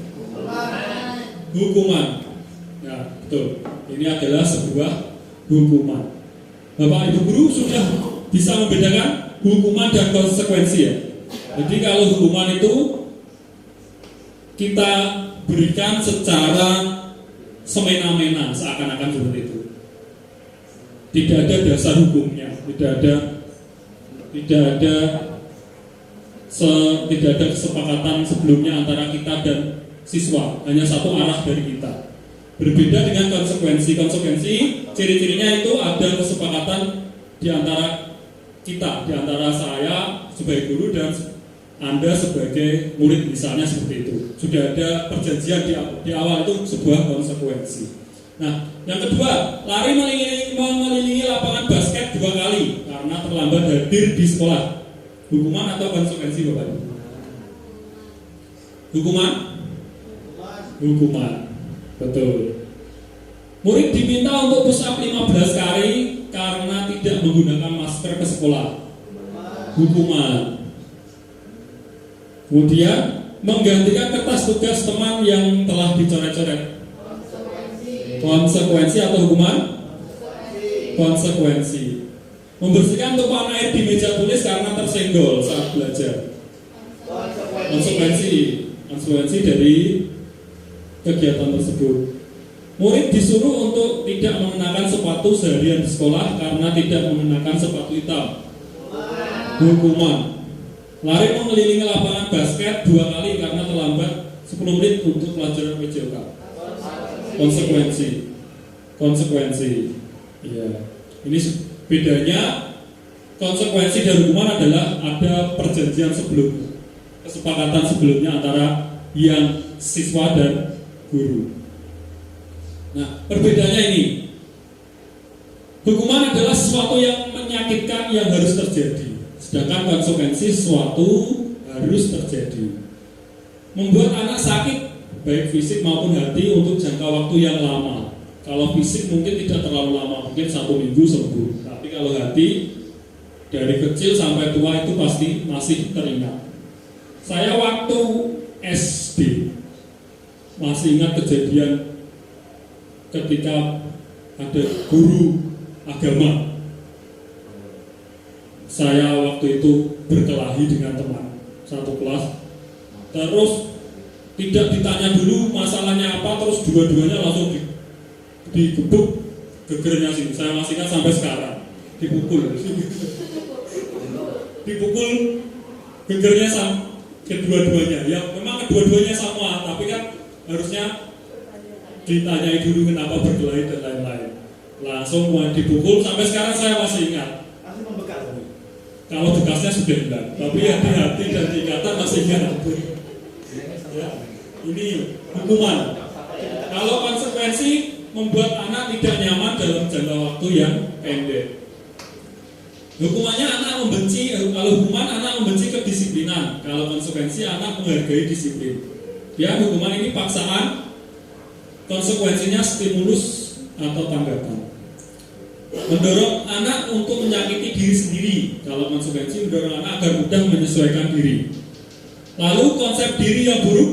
Hukuman. Ya, betul. Ini adalah sebuah hukuman. Bapak Ibu guru sudah bisa membedakan hukuman dan konsekuensi ya. Jadi kalau hukuman itu kita berikan secara semena-mena, seakan-akan seperti itu. Tidak ada dasar hukumnya, tidak ada kesepakatan sebelumnya antara kita dan siswa, hanya satu arah dari kita. Berbeda dengan konsekuensi. Ciri-cirinya itu ada kesepakatan di antara kita, di antara saya sebagai guru dan Anda sebagai murid misalnya seperti itu. Sudah ada perjanjian di awal, itu sebuah konsekuensi. Nah, yang kedua, lari mengelilingi lapangan basket 2 kali karena terlambat hadir di sekolah. Hukuman atau konsekuensi Bapak Ibu? Hukuman. Betul. Murid diminta untuk push up 15 kali karena tidak menggunakan masker ke sekolah. Hukuman. Kemudian menggantikan kertas tugas teman yang telah dicoret-coret. Konsekuensi atau hukuman? Konsekuensi. Membersihkan tumpahan air di meja tulis karena tersenggol saat belajar. Konsekuensi dari kegiatan tersebut. Murid disuruh untuk tidak mengenakan sepatu seharian di sekolah karena tidak mengenakan sepatu hitam. Hukuman. Lari mengelilingi lapangan basket 2 kali karena terlambat 10 menit untuk pelajaran PJOK. Konsekuensi. Iya. Ini bedanya konsekuensi dan hukuman adalah ada perjanjian sebelumnya, kesepakatan sebelumnya antara yang siswa dan guru. Nah, perbedaannya ini. Hukuman adalah sesuatu yang menyakitkan yang harus terjadi. Sedangkan konsekuensi sesuatu harus terjadi. Membuat anak sakit, baik fisik maupun hati untuk jangka waktu yang lama. Kalau fisik mungkin tidak terlalu lama, mungkin 1 minggu sembuh. Tapi kalau hati, dari kecil sampai tua itu pasti masih teringat. Saya waktu SD masih ingat kejadian ketika ada guru agama. Saya waktu itu berkelahi dengan teman satu kelas, terus tidak ditanya dulu masalahnya apa, terus dua-duanya langsung digebuk gegernya sini. Saya masih ingat sampai sekarang, dipukul gegernya sama kedua-duanya. Ya memang kedua-duanya sama, tapi kan harusnya ditanyai dulu kenapa berkelahi dan lain-lain. Langsung dipukul, sampai sekarang saya masih ingat. Kalau bekasnya sudah hilang, tapi hati-hati dan ikatan masih ingat. Ya, ini hukuman. Kalau konsekuensi membuat anak tidak nyaman dalam jangka waktu yang pendek. Hukumannya anak membenci. Kalau hukuman anak membenci kedisiplinan. Kalau konsekuensi anak menghargai disiplin. Ya, hukuman ini paksaan. Konsekuensinya stimulus atau tanggapan. Mendorong anak untuk menyakiti diri sendiri. Kalau konsekuensi mendorong anak agar mudah menyesuaikan diri. Lalu konsep diri yang buruk.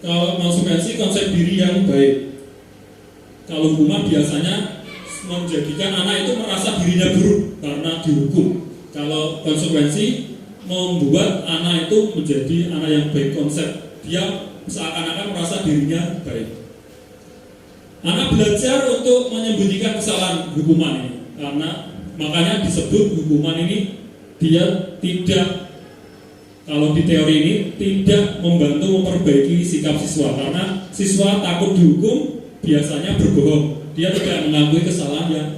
Kalau konsekuensi konsep diri yang baik. Kalau hukuman biasanya menjadikan anak itu merasa dirinya buruk karena dihukum. Kalau konsekuensi membuat anak itu menjadi anak yang baik. Konsep dia seakan-akan merasa dirinya baik. Anak belajar untuk menyembunyikan kesalahan hukuman ini, karena makanya disebut hukuman ini dia tidak, kalau di teori ini tidak membantu memperbaiki sikap siswa, karena siswa takut dihukum biasanya berbohong, dia tidak mengakui kesalahan yang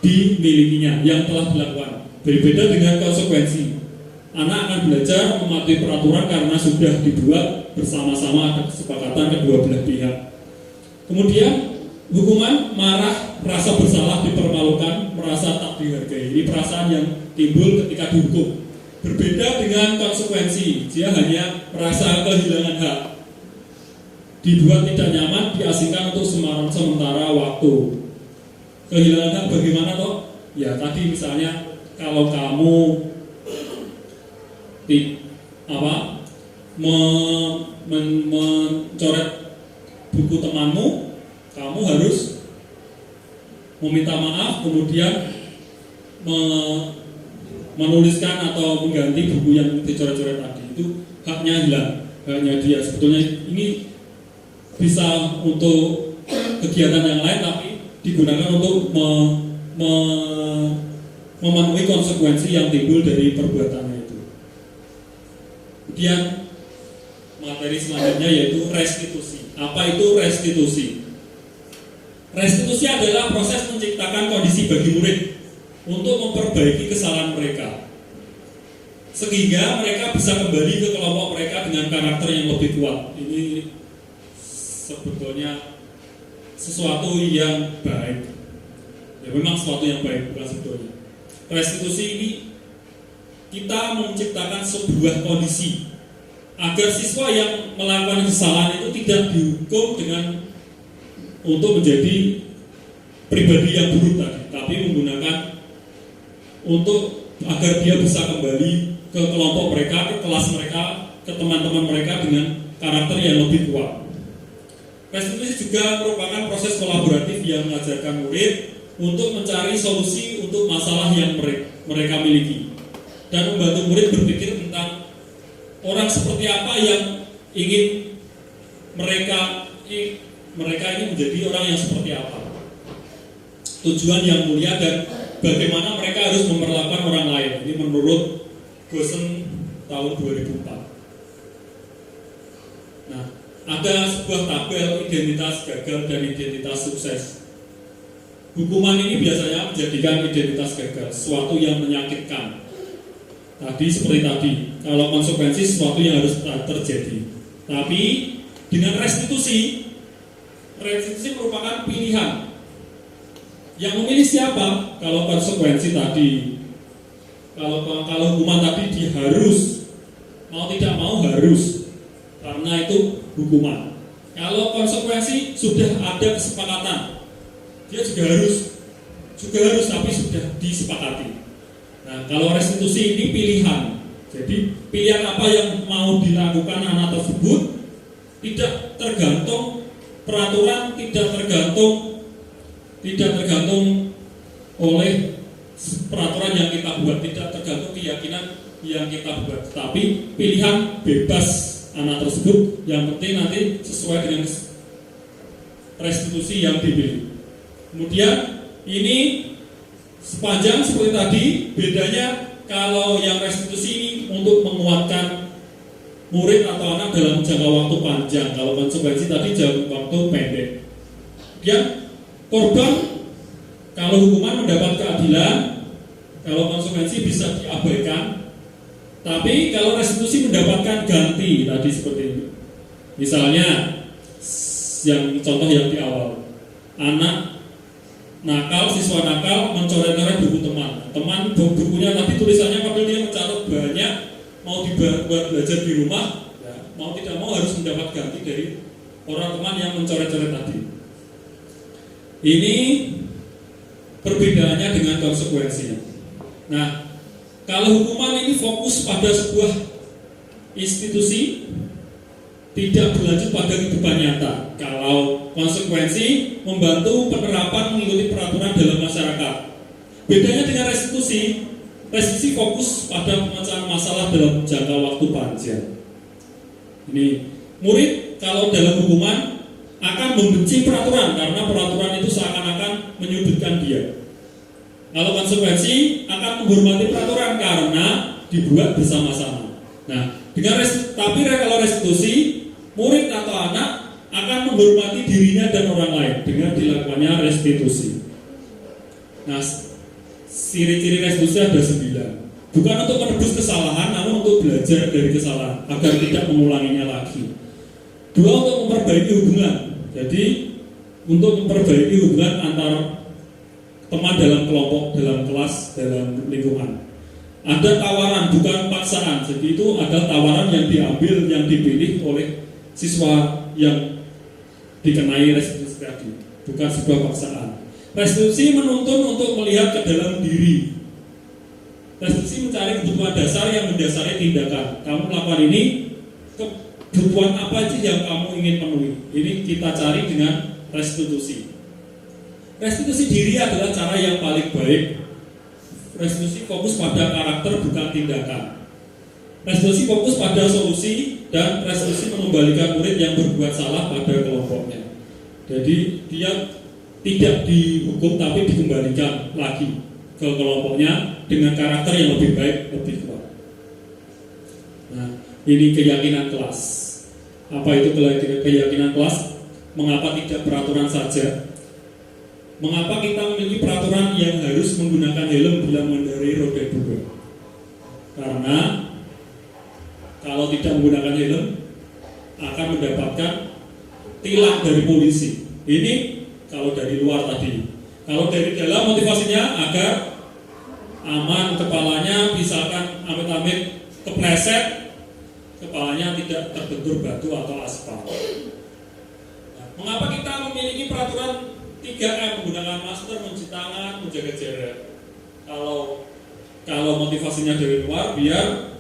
dimilikinya, yang telah dilakukan. Berbeda dengan konsekuensi, anak akan belajar mematuhi peraturan karena sudah dibuat bersama-sama, ada kesepakatan kedua belah pihak. Kemudian hukuman, marah, rasa bersalah, dipermalukan, merasa tak dihargai. Ini perasaan yang timbul ketika dihukum. Berbeda dengan konsekuensi, dia hanya merasa kehilangan hak, dibuat tidak nyaman, diasingkan untuk sementara waktu. Kehilangan hak bagaimana toh? Ya tadi misalnya kalau kamu mencoret buku temanmu, kamu harus meminta maaf, kemudian menuliskan atau mengganti buku yang dicoret-coret tadi. Itu haknya hilang, haknya dia. Sebetulnya ini bisa untuk kegiatan yang lain, tapi digunakan untuk memenuhi konsekuensi yang timbul dari perbuatannya itu. Kemudian materi selanjutnya yaitu restitusi. Apa itu restitusi? Restitusi adalah proses menciptakan kondisi bagi murid untuk memperbaiki kesalahan mereka, sehingga mereka bisa kembali ke kelompok mereka dengan karakter yang lebih kuat. Ini sebetulnya sesuatu yang baik. Ya memang sesuatu yang baik, bukan sebetulnya. Restitusi ini kita menciptakan sebuah kondisi agar siswa yang melakukan kesalahan itu tidak dihukum dengan untuk menjadi pribadi yang buruk tadi, tapi menggunakan untuk agar dia bisa kembali ke kelompok mereka, ke kelas mereka, ke teman-teman mereka dengan karakter yang lebih kuat. Restitusi juga merupakan proses kolaboratif yang mengajarkan murid untuk mencari solusi untuk masalah yang mereka miliki dan membantu murid berpikir tentang orang seperti apa yang ingin mereka ingin menjadi orang yang seperti apa, tujuan yang mulia, dan bagaimana mereka harus memperlakukan orang lain. Ini menurut Gosen tahun 2004. Nah, ada sebuah tabel identitas gagal dan identitas sukses. Hukuman ini biasanya menjadikan identitas gagal sesuatu yang menyakitkan. Tadi seperti tadi, kalau konsekuensi sesuatu yang harus terjadi. Tapi dengan restitusi merupakan pilihan. Yang memilih siapa? Kalau konsekuensi tadi, kalau hukuman tadi dia harus, mau tidak mau harus, karena itu hukuman. Kalau konsekuensi sudah ada kesepakatan, dia juga harus, tapi sudah disepakati. Nah, kalau restitusi ini pilihan. Jadi pilihan apa yang mau dilakukan anak tersebut tidak tergantung peraturan, tidak tergantung oleh peraturan yang kita buat, tidak tergantung keyakinan yang kita buat, tapi pilihan bebas anak tersebut. Yang penting nanti sesuai dengan restitusi yang dipilih. Kemudian ini sepanjang seperti tadi, bedanya kalau yang restitusi ini untuk menguatkan murid atau anak dalam jangka waktu panjang, kalau konsekuensi tadi jangka waktu pendek. Kemudian korban, kalau hukuman mendapat keadilan, kalau konsekuensi bisa diabaikan, tapi kalau restitusi mendapatkan ganti tadi seperti ini. Misalnya yang contoh yang di awal, anak nakal, siswa nakal mencoret-coret buku teman bukunya, tapi tulisannya padahal dia mencatat banyak, mau dibuat belajar di rumah, ya, mau tidak mau harus mendapat ganti dari orang teman yang mencoret-coret tadi. Ini perbedaannya dengan konsekuensinya. Nah, kalau hukuman ini fokus pada sebuah institusi, tidak berlanjut pada kehidupan nyata. Kalau konsekuensi membantu penerapan mengikuti peraturan dalam masyarakat. Bedanya dengan restitusi fokus pada pemecahan masalah dalam jangka waktu panjang. Ini murid kalau dalam hukuman akan membenci peraturan karena peraturan itu seakan-akan menyudutkan dia. Kalau konsekuensi akan menghormati peraturan karena dibuat bersama-sama. Nah, tapi kalau restitusi, murid atau anak akan menghormati dirinya dan orang lain dengan dilakukannya restitusi. Nah, ciri-ciri restitusi ada 9. Bukan untuk menebus kesalahan, namun untuk belajar dari kesalahan agar tidak mengulanginya lagi. 2, untuk memperbaiki hubungan. Jadi untuk memperbaiki hubungan antar teman dalam kelompok, dalam kelas, dalam lingkungan. Ada tawaran, bukan paksaan. Jadi itu ada tawaran yang diambil, yang dipilih oleh siswa yang dikenai restitusi tadi, bukan sebuah paksaan. Restitusi menuntun untuk melihat ke dalam diri. Restitusi mencari kebutuhan dasar yang mendasari tindakan. Kamu melakukan ini, kebutuhan apa sih yang kamu ingin penuhi? Ini kita cari dengan restitusi. Restitusi diri adalah cara yang paling baik. Restitusi fokus pada karakter bukan tindakan. Restitusi fokus pada solusi, dan restitusi mengembalikan murid yang berbuat salah pada kelompoknya. Jadi dia tidak dihukum tapi dikembalikan lagi ke kelompoknya dengan karakter yang lebih baik, lebih kuat. Nah, ini keyakinan kelas. Apa itu keyakinan kelas? Mengapa tidak peraturan saja? Mengapa kita memiliki peraturan yang harus menggunakan helm bila mengendarai roda 2? Karena kalau tidak menggunakan helm akan mendapatkan tilang dari polisi. Ini kalau dari luar tadi. Kalau dari dalam motivasinya agar aman kepalanya, misalkan amit-amit kepleset, kepalanya tidak terbentur batu atau aspal. Nah, mengapa kita memiliki peraturan 3M, menggunakan masker, mencuci tangan, menjaga jarak? Kalau motivasinya dari luar biar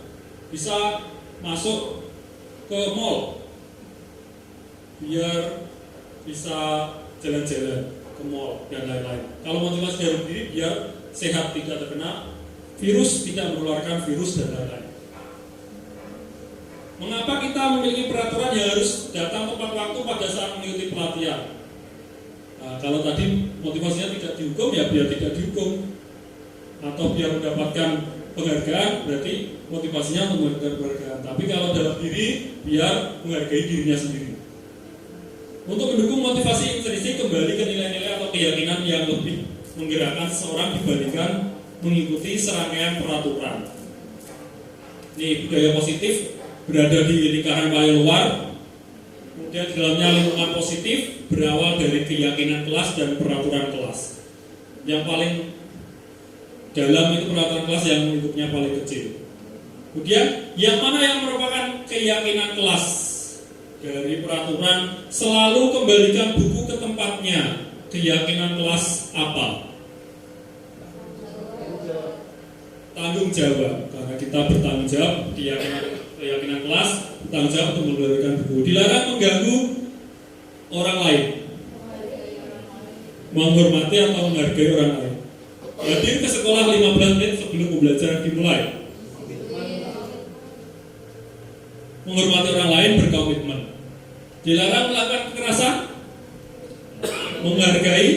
bisa masuk ke mall, biar bisa jalan-jalan ke mall dan lain-lain. Kalau motivasi dari diri biar sehat, tidak terkena virus, tidak menularkan virus dan lain-lain. Mengapa kita memiliki peraturan yang harus datang tepat waktu pada saat mengikuti pelatihan? Nah, kalau tadi motivasinya tidak dihukum, ya biar tidak dihukum, atau biar mendapatkan penghargaan, berarti motivasinya untuk mendapatkan penghargaan. Tapi kalau dalam diri, biar menghargai dirinya sendiri. Untuk mendukung motivasi intrinsik, kembali ke nilai-nilai atau keyakinan yang lebih menggerakkan seseorang dibandingkan mengikuti serangkaian peraturan. Ini budaya positif berada di lingkaran paling luar, kemudian di dalamnya lingkungan positif berawal dari keyakinan kelas dan peraturan kelas. Yang paling dalam itu peraturan kelas yang lingkupnya paling kecil. Kemudian yang mana yang merupakan keyakinan kelas dari peraturan, selalu kembalikan buku ke tempatnya. Keyakinan kelas apa? Tanggung jawab, karena kita bertanggung jawab. Keyakinan kelas bertanggung jawab untuk mengembalikan buku. Dilarang mengganggu orang lain, menghormati atau menghargai orang lain. Hadir ke sekolah 15 menit sebelum pembelajaran dimulai. Menghormati orang lain, berkomitmen. Dilarang melakukan kekerasan, menghargai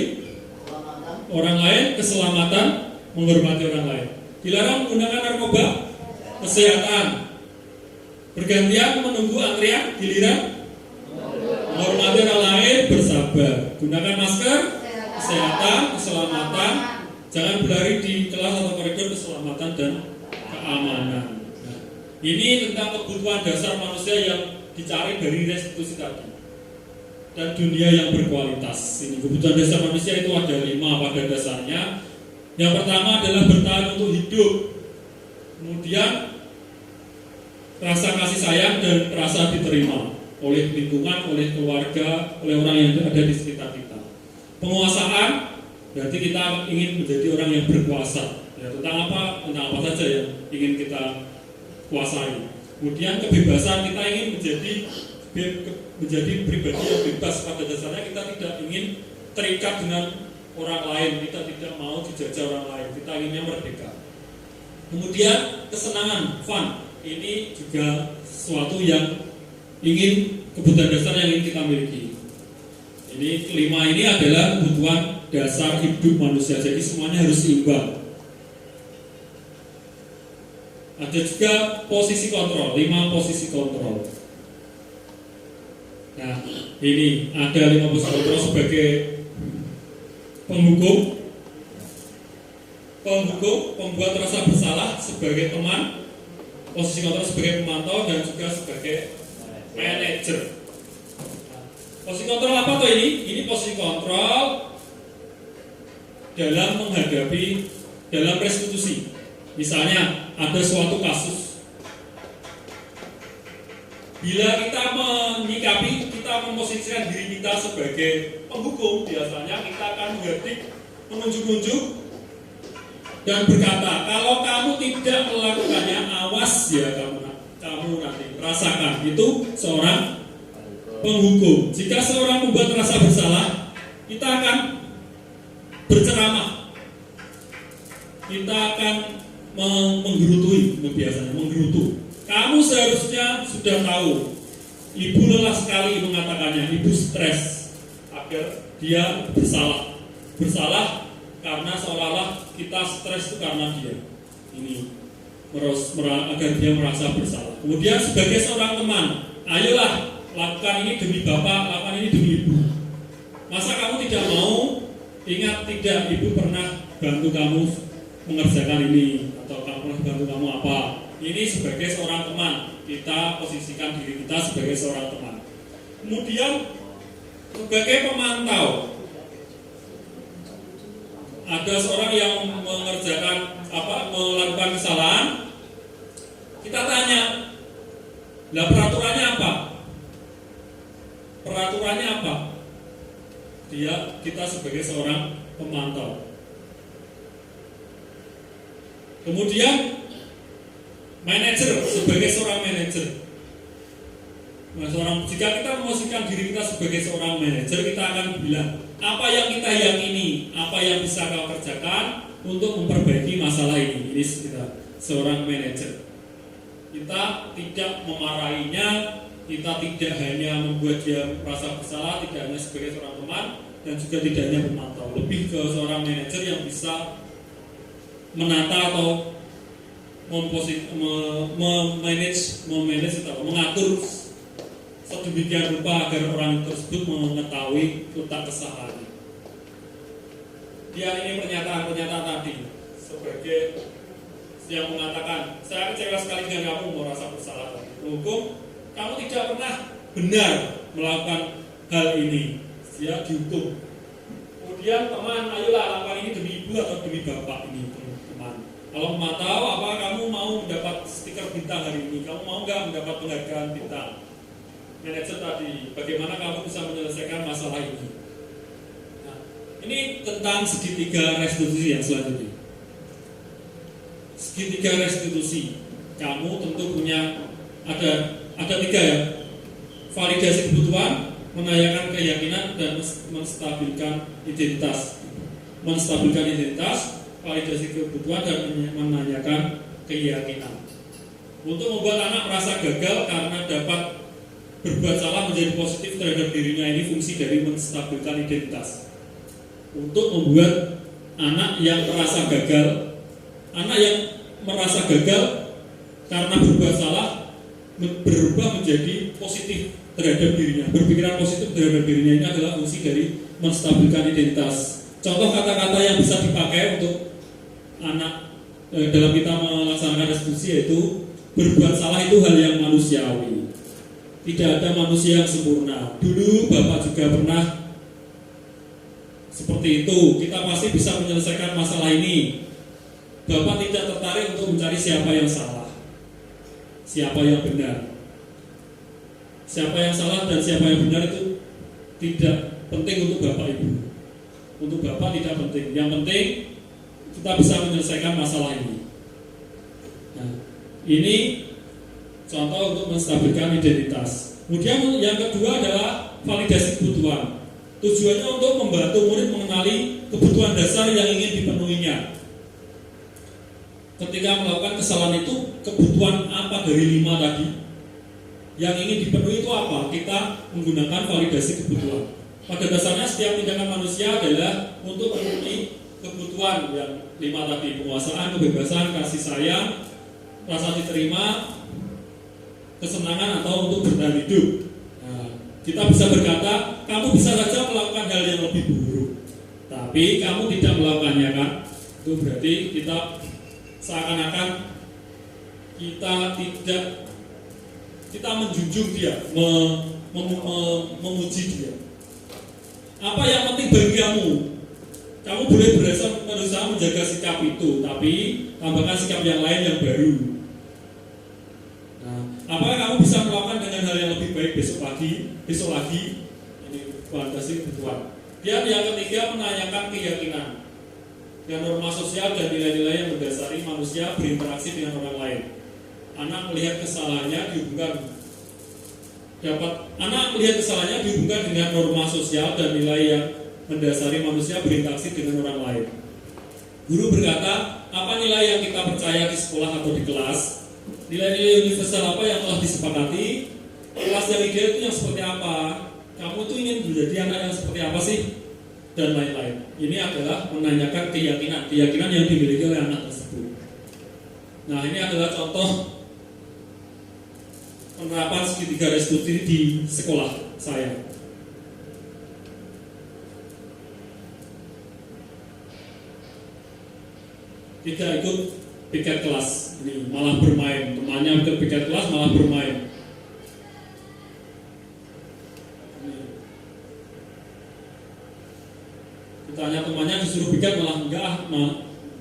orang lain, keselamatan, menghormati orang lain. Dilarang menggunakan narkoba, kesehatan. Bergantian menunggu antrian, giliran menghormati orang lain, bersabar. Gunakan masker, kesehatan, keselamatan. Jangan berlari di kelas atau koridor, keselamatan dan keamanan. Nah, ini tentang kebutuhan dasar manusia yang dicari dari restitusi tadi. Dan dunia yang berkualitas. Ini kebutuhan dasar manusia itu ada 5 pada dasarnya. Yang pertama adalah bertahan untuk hidup. Kemudian rasa kasih sayang dan rasa diterima oleh lingkungan, oleh keluarga, oleh orang yang ada di sekitar kita. Penguasaan, berarti kita ingin menjadi orang yang berkuasa. Ya, tentang apa saja yang ingin kita kuasai. Kemudian kebebasan, kita ingin menjadi pribadi yang bebas. Pada dasarnya kita tidak ingin terikat dengan orang lain, kita tidak mau dijajah orang lain, kita inginnya merdeka. Kemudian kesenangan, fun, ini juga sesuatu yang kebutuhan dasar yang ingin kita miliki. Ini kelima ini adalah kebutuhan dasar hidup manusia, jadi semuanya harus seimbang. Ada juga posisi kontrol, 5 posisi kontrol. Nah, ini ada 5 posisi kontrol sebagai penghukum, pembuat rasa bersalah sebagai teman, posisi kontrol sebagai pemantau, dan juga sebagai manajer. Posisi kontrol apa tuh ini? Ini posisi kontrol dalam menghadapi dalam restitusi. Misalnya ada suatu kasus. Bila kita menyikapi, kita memposisikan diri kita sebagai penghukum, biasanya kita akan menghadik, menunjuk-nunjuk, dan berkata, kalau kamu tidak melakukannya, awas ya kamu nanti rasakan. Itu seorang penghukum. Jika seorang membuat rasa bersalah, kita akan berceramah, kita akan menggerutui, biasanya menggerutu. Kamu seharusnya sudah tahu. Ibu lelah sekali mengatakannya, ibu stres agar dia bersalah karena seolah-olah kita stres itu karena dia ini agar dia merasa bersalah. Kemudian sebagai seorang teman, ayolah lakukan ini demi bapak, lakukan ini demi ibu. Masa kamu tidak mau? Ingat tidak, ibu pernah bantu kamu mengerjakan ini, atau kamu pernah bantu kamu apa? Ini sebagai seorang teman, kita posisikan diri kita sebagai seorang teman. Kemudian sebagai pemantau, ada seorang yang melakukan kesalahan, kita tanya, lah peraturannya apa? Peraturannya apa? Kita sebagai seorang pemantau. Kemudian manajer, sebagai seorang manajer. Jika kita memposisikan diri kita sebagai seorang manajer, kita akan bilang apa yang kita yakini, apa yang bisa kau kerjakan untuk memperbaiki masalah ini. Ini kita seorang manajer. Kita tidak memarahinya, kita tidak hanya membuat dia merasa bersalah, tidak hanya sebagai seorang teman, dan juga tidak hanya pemantau. Lebih ke seorang manajer yang bisa menata atau mengatur sedemikian rupa agar orang tersebut mengetahui letak kesalahannya. Dia ini pernyataan tadi sebagai yang mengatakan, saya kecewa sekali dengan kamu merasa bersalah. Hukum, kamu tidak pernah benar melakukan hal ini, dia dihukum. Kemudian teman, ayolah lakukan ini demi ibu atau demi bapak ini, teman. Kalau mau tahu apa, kamu mau mendapat stiker bintang hari ini, kamu mau nggak mendapat penghargaan bintang? Manajer tadi, bagaimana kamu bisa menyelesaikan masalah ini? Nah, ini tentang segitiga restitusi yang selanjutnya. Segitiga restitusi, kamu tentu punya ada tiga ya: validasi kebutuhan, menanyakan keyakinan, dan menstabilkan identitas. Menstabilkan identitas, validasi kebutuhan, dan menanyakan keyakinan. Untuk membuat anak merasa gagal karena dapat berbuat salah menjadi positif terhadap dirinya, ini fungsi dari menstabilkan identitas. Untuk membuat anak yang merasa gagal karena berbuat salah berubah menjadi positif terhadap dirinya, berpikiran positif terhadap dirinya, ini adalah fungsi dari menstabilkan identitas. Contoh kata-kata yang bisa dipakai untuk anak dalam kita melaksanakan restitusi yaitu berbuat salah itu hal yang manusiawi. Tidak ada manusia yang sempurna. Dulu Bapak juga pernah seperti itu. Kita pasti bisa menyelesaikan masalah ini. Bapak tidak tertarik untuk mencari siapa yang salah, siapa yang benar. Siapa yang salah dan siapa yang benar itu tidak penting untuk Bapak Ibu. Untuk Bapak tidak penting. Yang penting kita bisa menyelesaikan masalah ini. Nah, ini contoh untuk menstabilkan identitas. Kemudian yang kedua adalah validasi kebutuhan. Tujuannya untuk membantu murid mengenali kebutuhan dasar yang ingin dipenuhinya. Ketika melakukan kesalahan itu, kebutuhan apa dari 5 tadi yang ingin dipenuhi itu apa? Kita menggunakan validasi kebutuhan. Pada dasarnya setiap tindakan manusia adalah untuk memenuhi kebutuhan yang 5 tadi: penguasaan, kebebasan, kasih sayang, rasa diterima, kesenangan, atau untuk bertahan hidup. Nah, kita bisa berkata, kamu bisa saja melakukan hal yang lebih buruk, tapi kamu tidak melakukannya, kan? Itu berarti kita seakan-akan kita menjunjung dia, memuji dia. Apa yang penting bagi kamu? Kamu boleh berusaha menjaga sikap itu, tapi tambahkan sikap yang lain yang baru. Nah, apakah kamu bisa melakukan dengan hal yang lebih baik besok lagi? Ini fantasi kebutuhan. Dan yang ketiga, menanyakan keyakinan dan norma sosial dan nilai-nilai yang mendasari manusia berinteraksi dengan orang lain. Anak melihat kesalahannya dihubungkan dengan norma sosial dan nilai yang mendasari manusia berinteraksi dengan orang lain. Guru berkata, apa nilai yang kita percaya di sekolah atau di kelas? Nilai-nilai universal apa yang telah disepakati? Kelas yang ideal itu yang seperti apa? Kamu tuh ingin menjadi anak yang seperti apa sih? Dan lain-lain. Ini adalah menanyakan keyakinan yang dimiliki oleh anak tersebut. Nah, ini adalah contoh penerapan segitiga restitusi di sekolah saya. Tidak ikut piket kelas, ini malah bermain. Temannya ikut piket kelas malah bermain. Ditanya temannya disuruh piket malah enggak,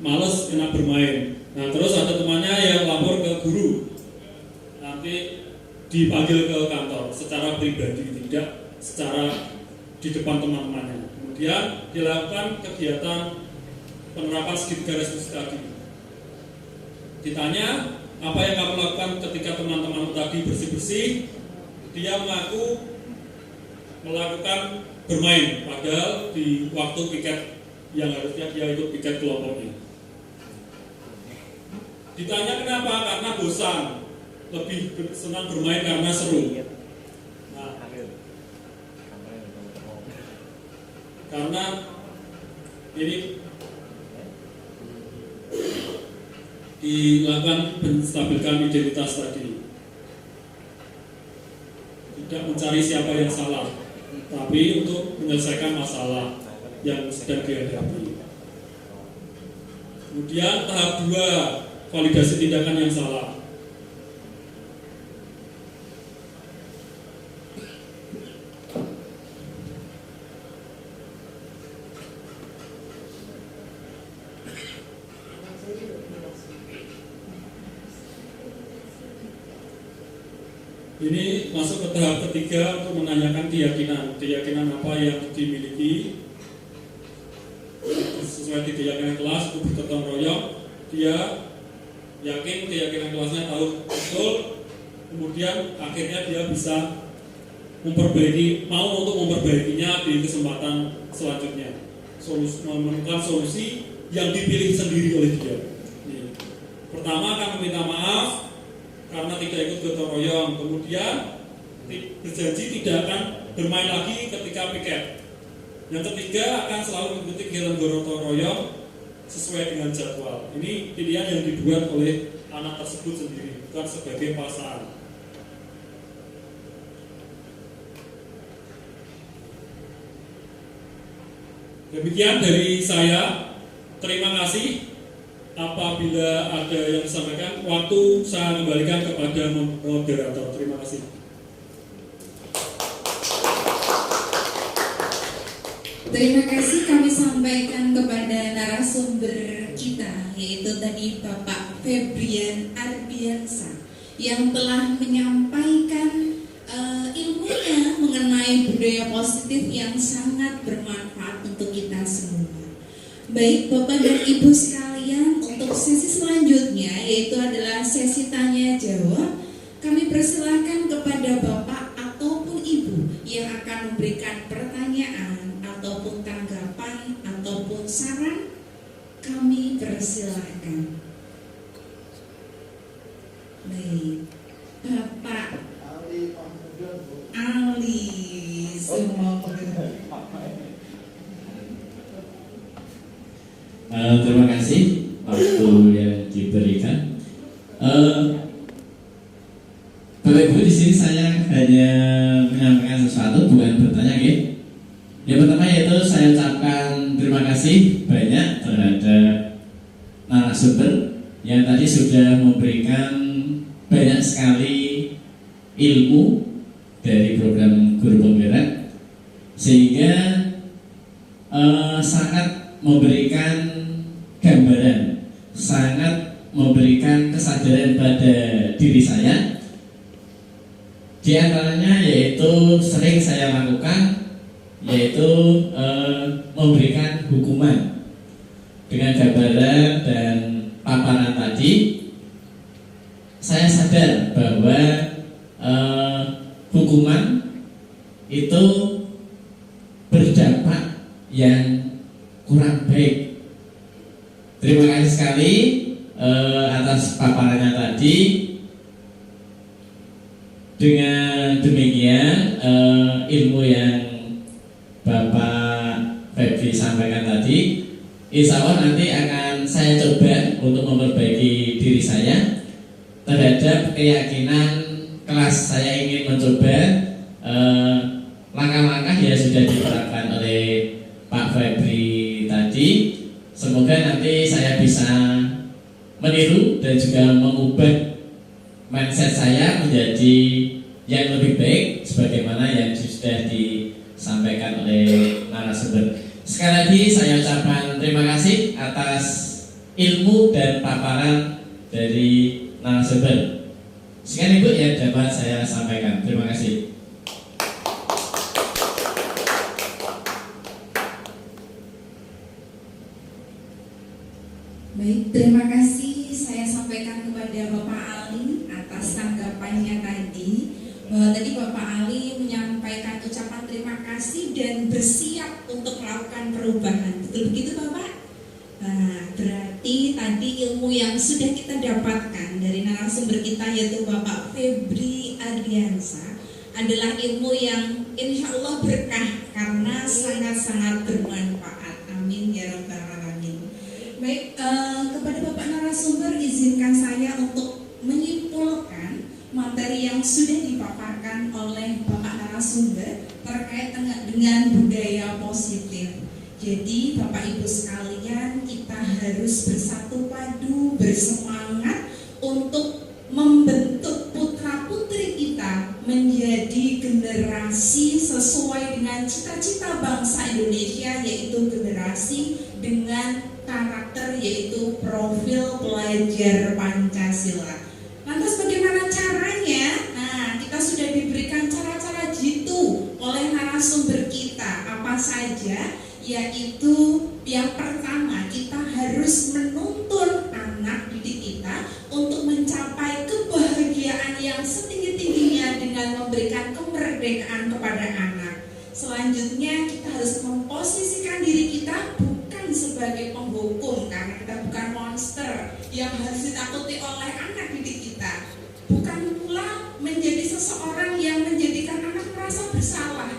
males, enak bermain. Nah, terus ada temannya yang lapor ke guru, nanti dipanggil ke kantor secara pribadi, tidak secara di depan teman-temannya. Kemudian dilakukan kegiatan penerapan segitiga restitusi tadi. Ditanya, apa yang kamu lakukan ketika teman-teman tadi bersih-bersih? Dia mengaku melakukan bermain, padahal di waktu piket yang harusnya dia ikut piket kelompoknya. Ditanya kenapa? Karena bosan, lebih senang bermain karena seru. Nah, karena ini dilakukan menstabilkan identitas tadi, tidak mencari siapa yang salah, tapi untuk menyelesaikan masalah yang sedang dihadapi. Kemudian tahap 2, validasi tindakan yang salah. Ini masuk ke tahap ketiga untuk menanyakan keyakinan apa yang dimiliki sesuai di keyakinan kelas untuk bergotong royong. Dia yakin keyakinan kelasnya tahu betul, kemudian akhirnya dia bisa mau untuk memperbaikinya di kesempatan selanjutnya, menemukan solusi yang dipilih sendiri oleh dia. Pertama akan meminta maaf karena tidak ikut gotong royong, kemudian berjanji tidak akan bermain lagi ketika piket. Yang ketiga akan selalu mengikuti kegiatan gotong royong sesuai dengan jadwal. Ini pilihan yang dibuat oleh anak tersebut sendiri, bukan sebagai paksaan. Demikian dari saya. Terima kasih. Apabila ada yang disampaikan, waktu saya kembalikan kepada moderator. Terima kasih. Terima kasih kami sampaikan kepada narasumber kita, yaitu tadi Bapak Febrian Ardiansa, yang telah menyampaikan ilmunya mengenai budaya positif yang sangat bermanfaat untuk kita semua. Baik Bapak dan Ibu sekalian, untuk sesi selanjutnya yaitu adalah sesi tanya jawab. Kami persilahkan kepada Bapak ataupun Ibu yang akan memberikan pertanyaan ataupun tanggapan ataupun saran. Kami persilahkan. Baik, Bapak Ali semua terima kasih waktu yang diberikan. Bapak Ibu, di sini saya hanya menyampaikan sesuatu, bukan bertanya, gitu. Yang pertama yaitu saya ucapkan terima kasih banyak terhadap narasumber yang tadi sudah memberikan banyak sekali ilmu dari program Guru Penggerak, sehingga sangat memberikan gambaran, sangat memberikan kesadaran pada diri saya. Di antaranya yaitu sering saya lakukan, yaitu memberikan hukuman. Dengan gambaran dan paparan tadi, saya sadar bahwa hukuman itu berdampak yang kurang baik. Terima kasih sekali atas paparannya tadi. Dengan demikian ilmu yang Bapak Febri sampaikan tadi, insya Allah nanti akan saya coba untuk memperbaiki diri saya terhadap keyakinan kelas. Saya ingin mencoba langkah-langkah yang sudah diterapkan oleh Pak Febri tadi. Semoga nanti saya bisa meniru dan juga mengubah mindset saya menjadi yang lebih baik sebagaimana yang sudah disampaikan oleh narasumber. Sekali lagi saya ucapkan terima kasih atas ilmu dan paparan dari narasumber. Sekian Ibu yang dapat saya sampaikan. Terima kasih. Baik, terima kasih saya sampaikan kepada Bapak Ali atas tanggapannya tadi. Tadi Bapak Ali menyampaikan ucapan terima kasih dan bersiap untuk melakukan perubahan. Betul begitu Bapak? Nah, berarti tadi ilmu yang sudah kita dapatkan dari narasumber kita yaitu Bapak Febri Ardiansa adalah ilmu yang insya Allah berkah karena sangat-sangat bermanfaat. Amin ya rabbal alamin. Baik, kepada Bapak narasumber izinkan saya untuk menyimpulkan materi yang sudah dipaparkan oleh Bapak narasumber terkait dengan budaya positif. Jadi Bapak Ibu sekalian, kita harus bersatu padu, bersemangat untuk membentuk putra-putri kita menjadi generasi sesuai dengan cita-cita bangsa Indonesia, yaitu generasi dengan karakter, yaitu profil pelajar Pancasila. Lantas bagaimana caranya? Nah, kita sudah diberikan cara-cara jitu oleh narasumber kita. Apa saja? Yaitu yang pertama, kita harus menuntun anak didik kita untuk mencapai kebahagiaan yang setinggi-tingginya dengan memberikan kemerdekaan kepada anak. Selanjutnya, kita harus memposisikan diri kita bukan sebagai penghukum, karena kita bukan monster yang harus ditakuti oleh anak didik kita. Bukan pula menjadi seseorang yang menjadikan anak merasa bersalah.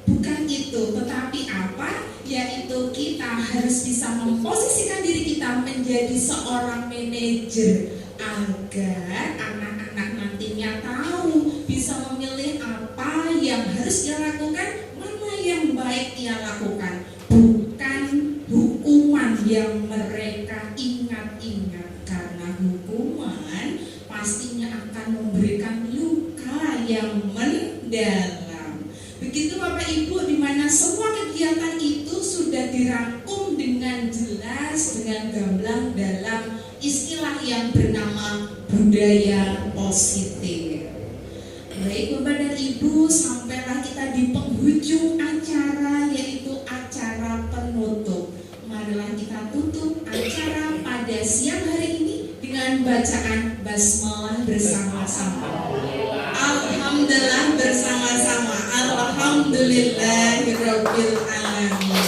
Bukan itu, tetapi apa? Yaitu kita harus bisa memposisikan diri kita menjadi seorang manajer agar anak-anak nantinya tahu bisa memilih apa yang harus dia lakukan, mana yang baik dia lakukan, bukan hukuman yang mereka ingat-ingat, karena hukuman pastinya akan memberikan luka yang mendalam. Begitu Bapak Ibu, di mana semua kegiatan itu sudah dirangkum dengan jelas, dengan gamblang dalam istilah yang bernama budaya positif. Baik Bapak dan Ibu, sampailah kita di penghujung acara, yaitu acara penutup. Marilah kita tutup acara pada siang hari ini dengan bacaan basmalah bersama-sama. Alhamdulillah bersama-sama. Alhamdulillahirabbil alamin.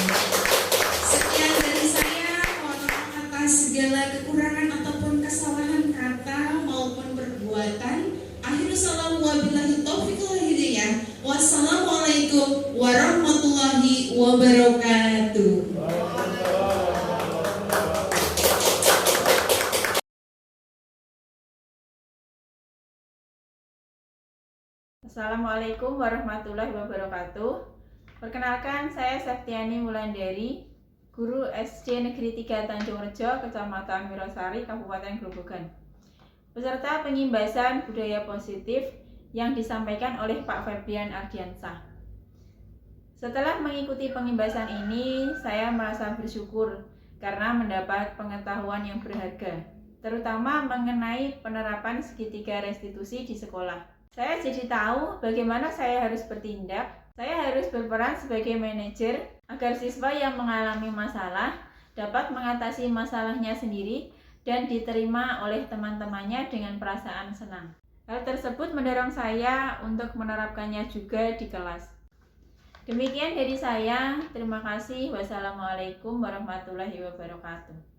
Sekian dari saya, mohon maaf atas segala kekurangan ataupun kesalahan kata maupun perbuatan. Akhirul salam wabillahi taufiq wal hidayah. Wassalamualaikum warahmatullahi wabarakatuh. Assalamualaikum warahmatullahi wabarakatuh. Perkenalkan, saya Septiani Wulandari, Guru SD Negeri 3 Tanjung Rejo, Kecamatan Wirosari, Kabupaten Grobogan. Peserta pengimbasan budaya positif yang disampaikan oleh Pak Febrian Ardiansa. Setelah mengikuti pengimbasan ini, saya merasa bersyukur karena mendapat pengetahuan yang berharga, terutama mengenai penerapan segitiga restitusi di sekolah. Saya jadi tahu bagaimana saya harus bertindak. Saya harus berperan sebagai manajer agar siswa yang mengalami masalah dapat mengatasi masalahnya sendiri dan diterima oleh teman-temannya dengan perasaan senang. Hal tersebut mendorong saya untuk menerapkannya juga di kelas. Demikian dari saya. Terima kasih. Wassalamualaikum warahmatullahi wabarakatuh.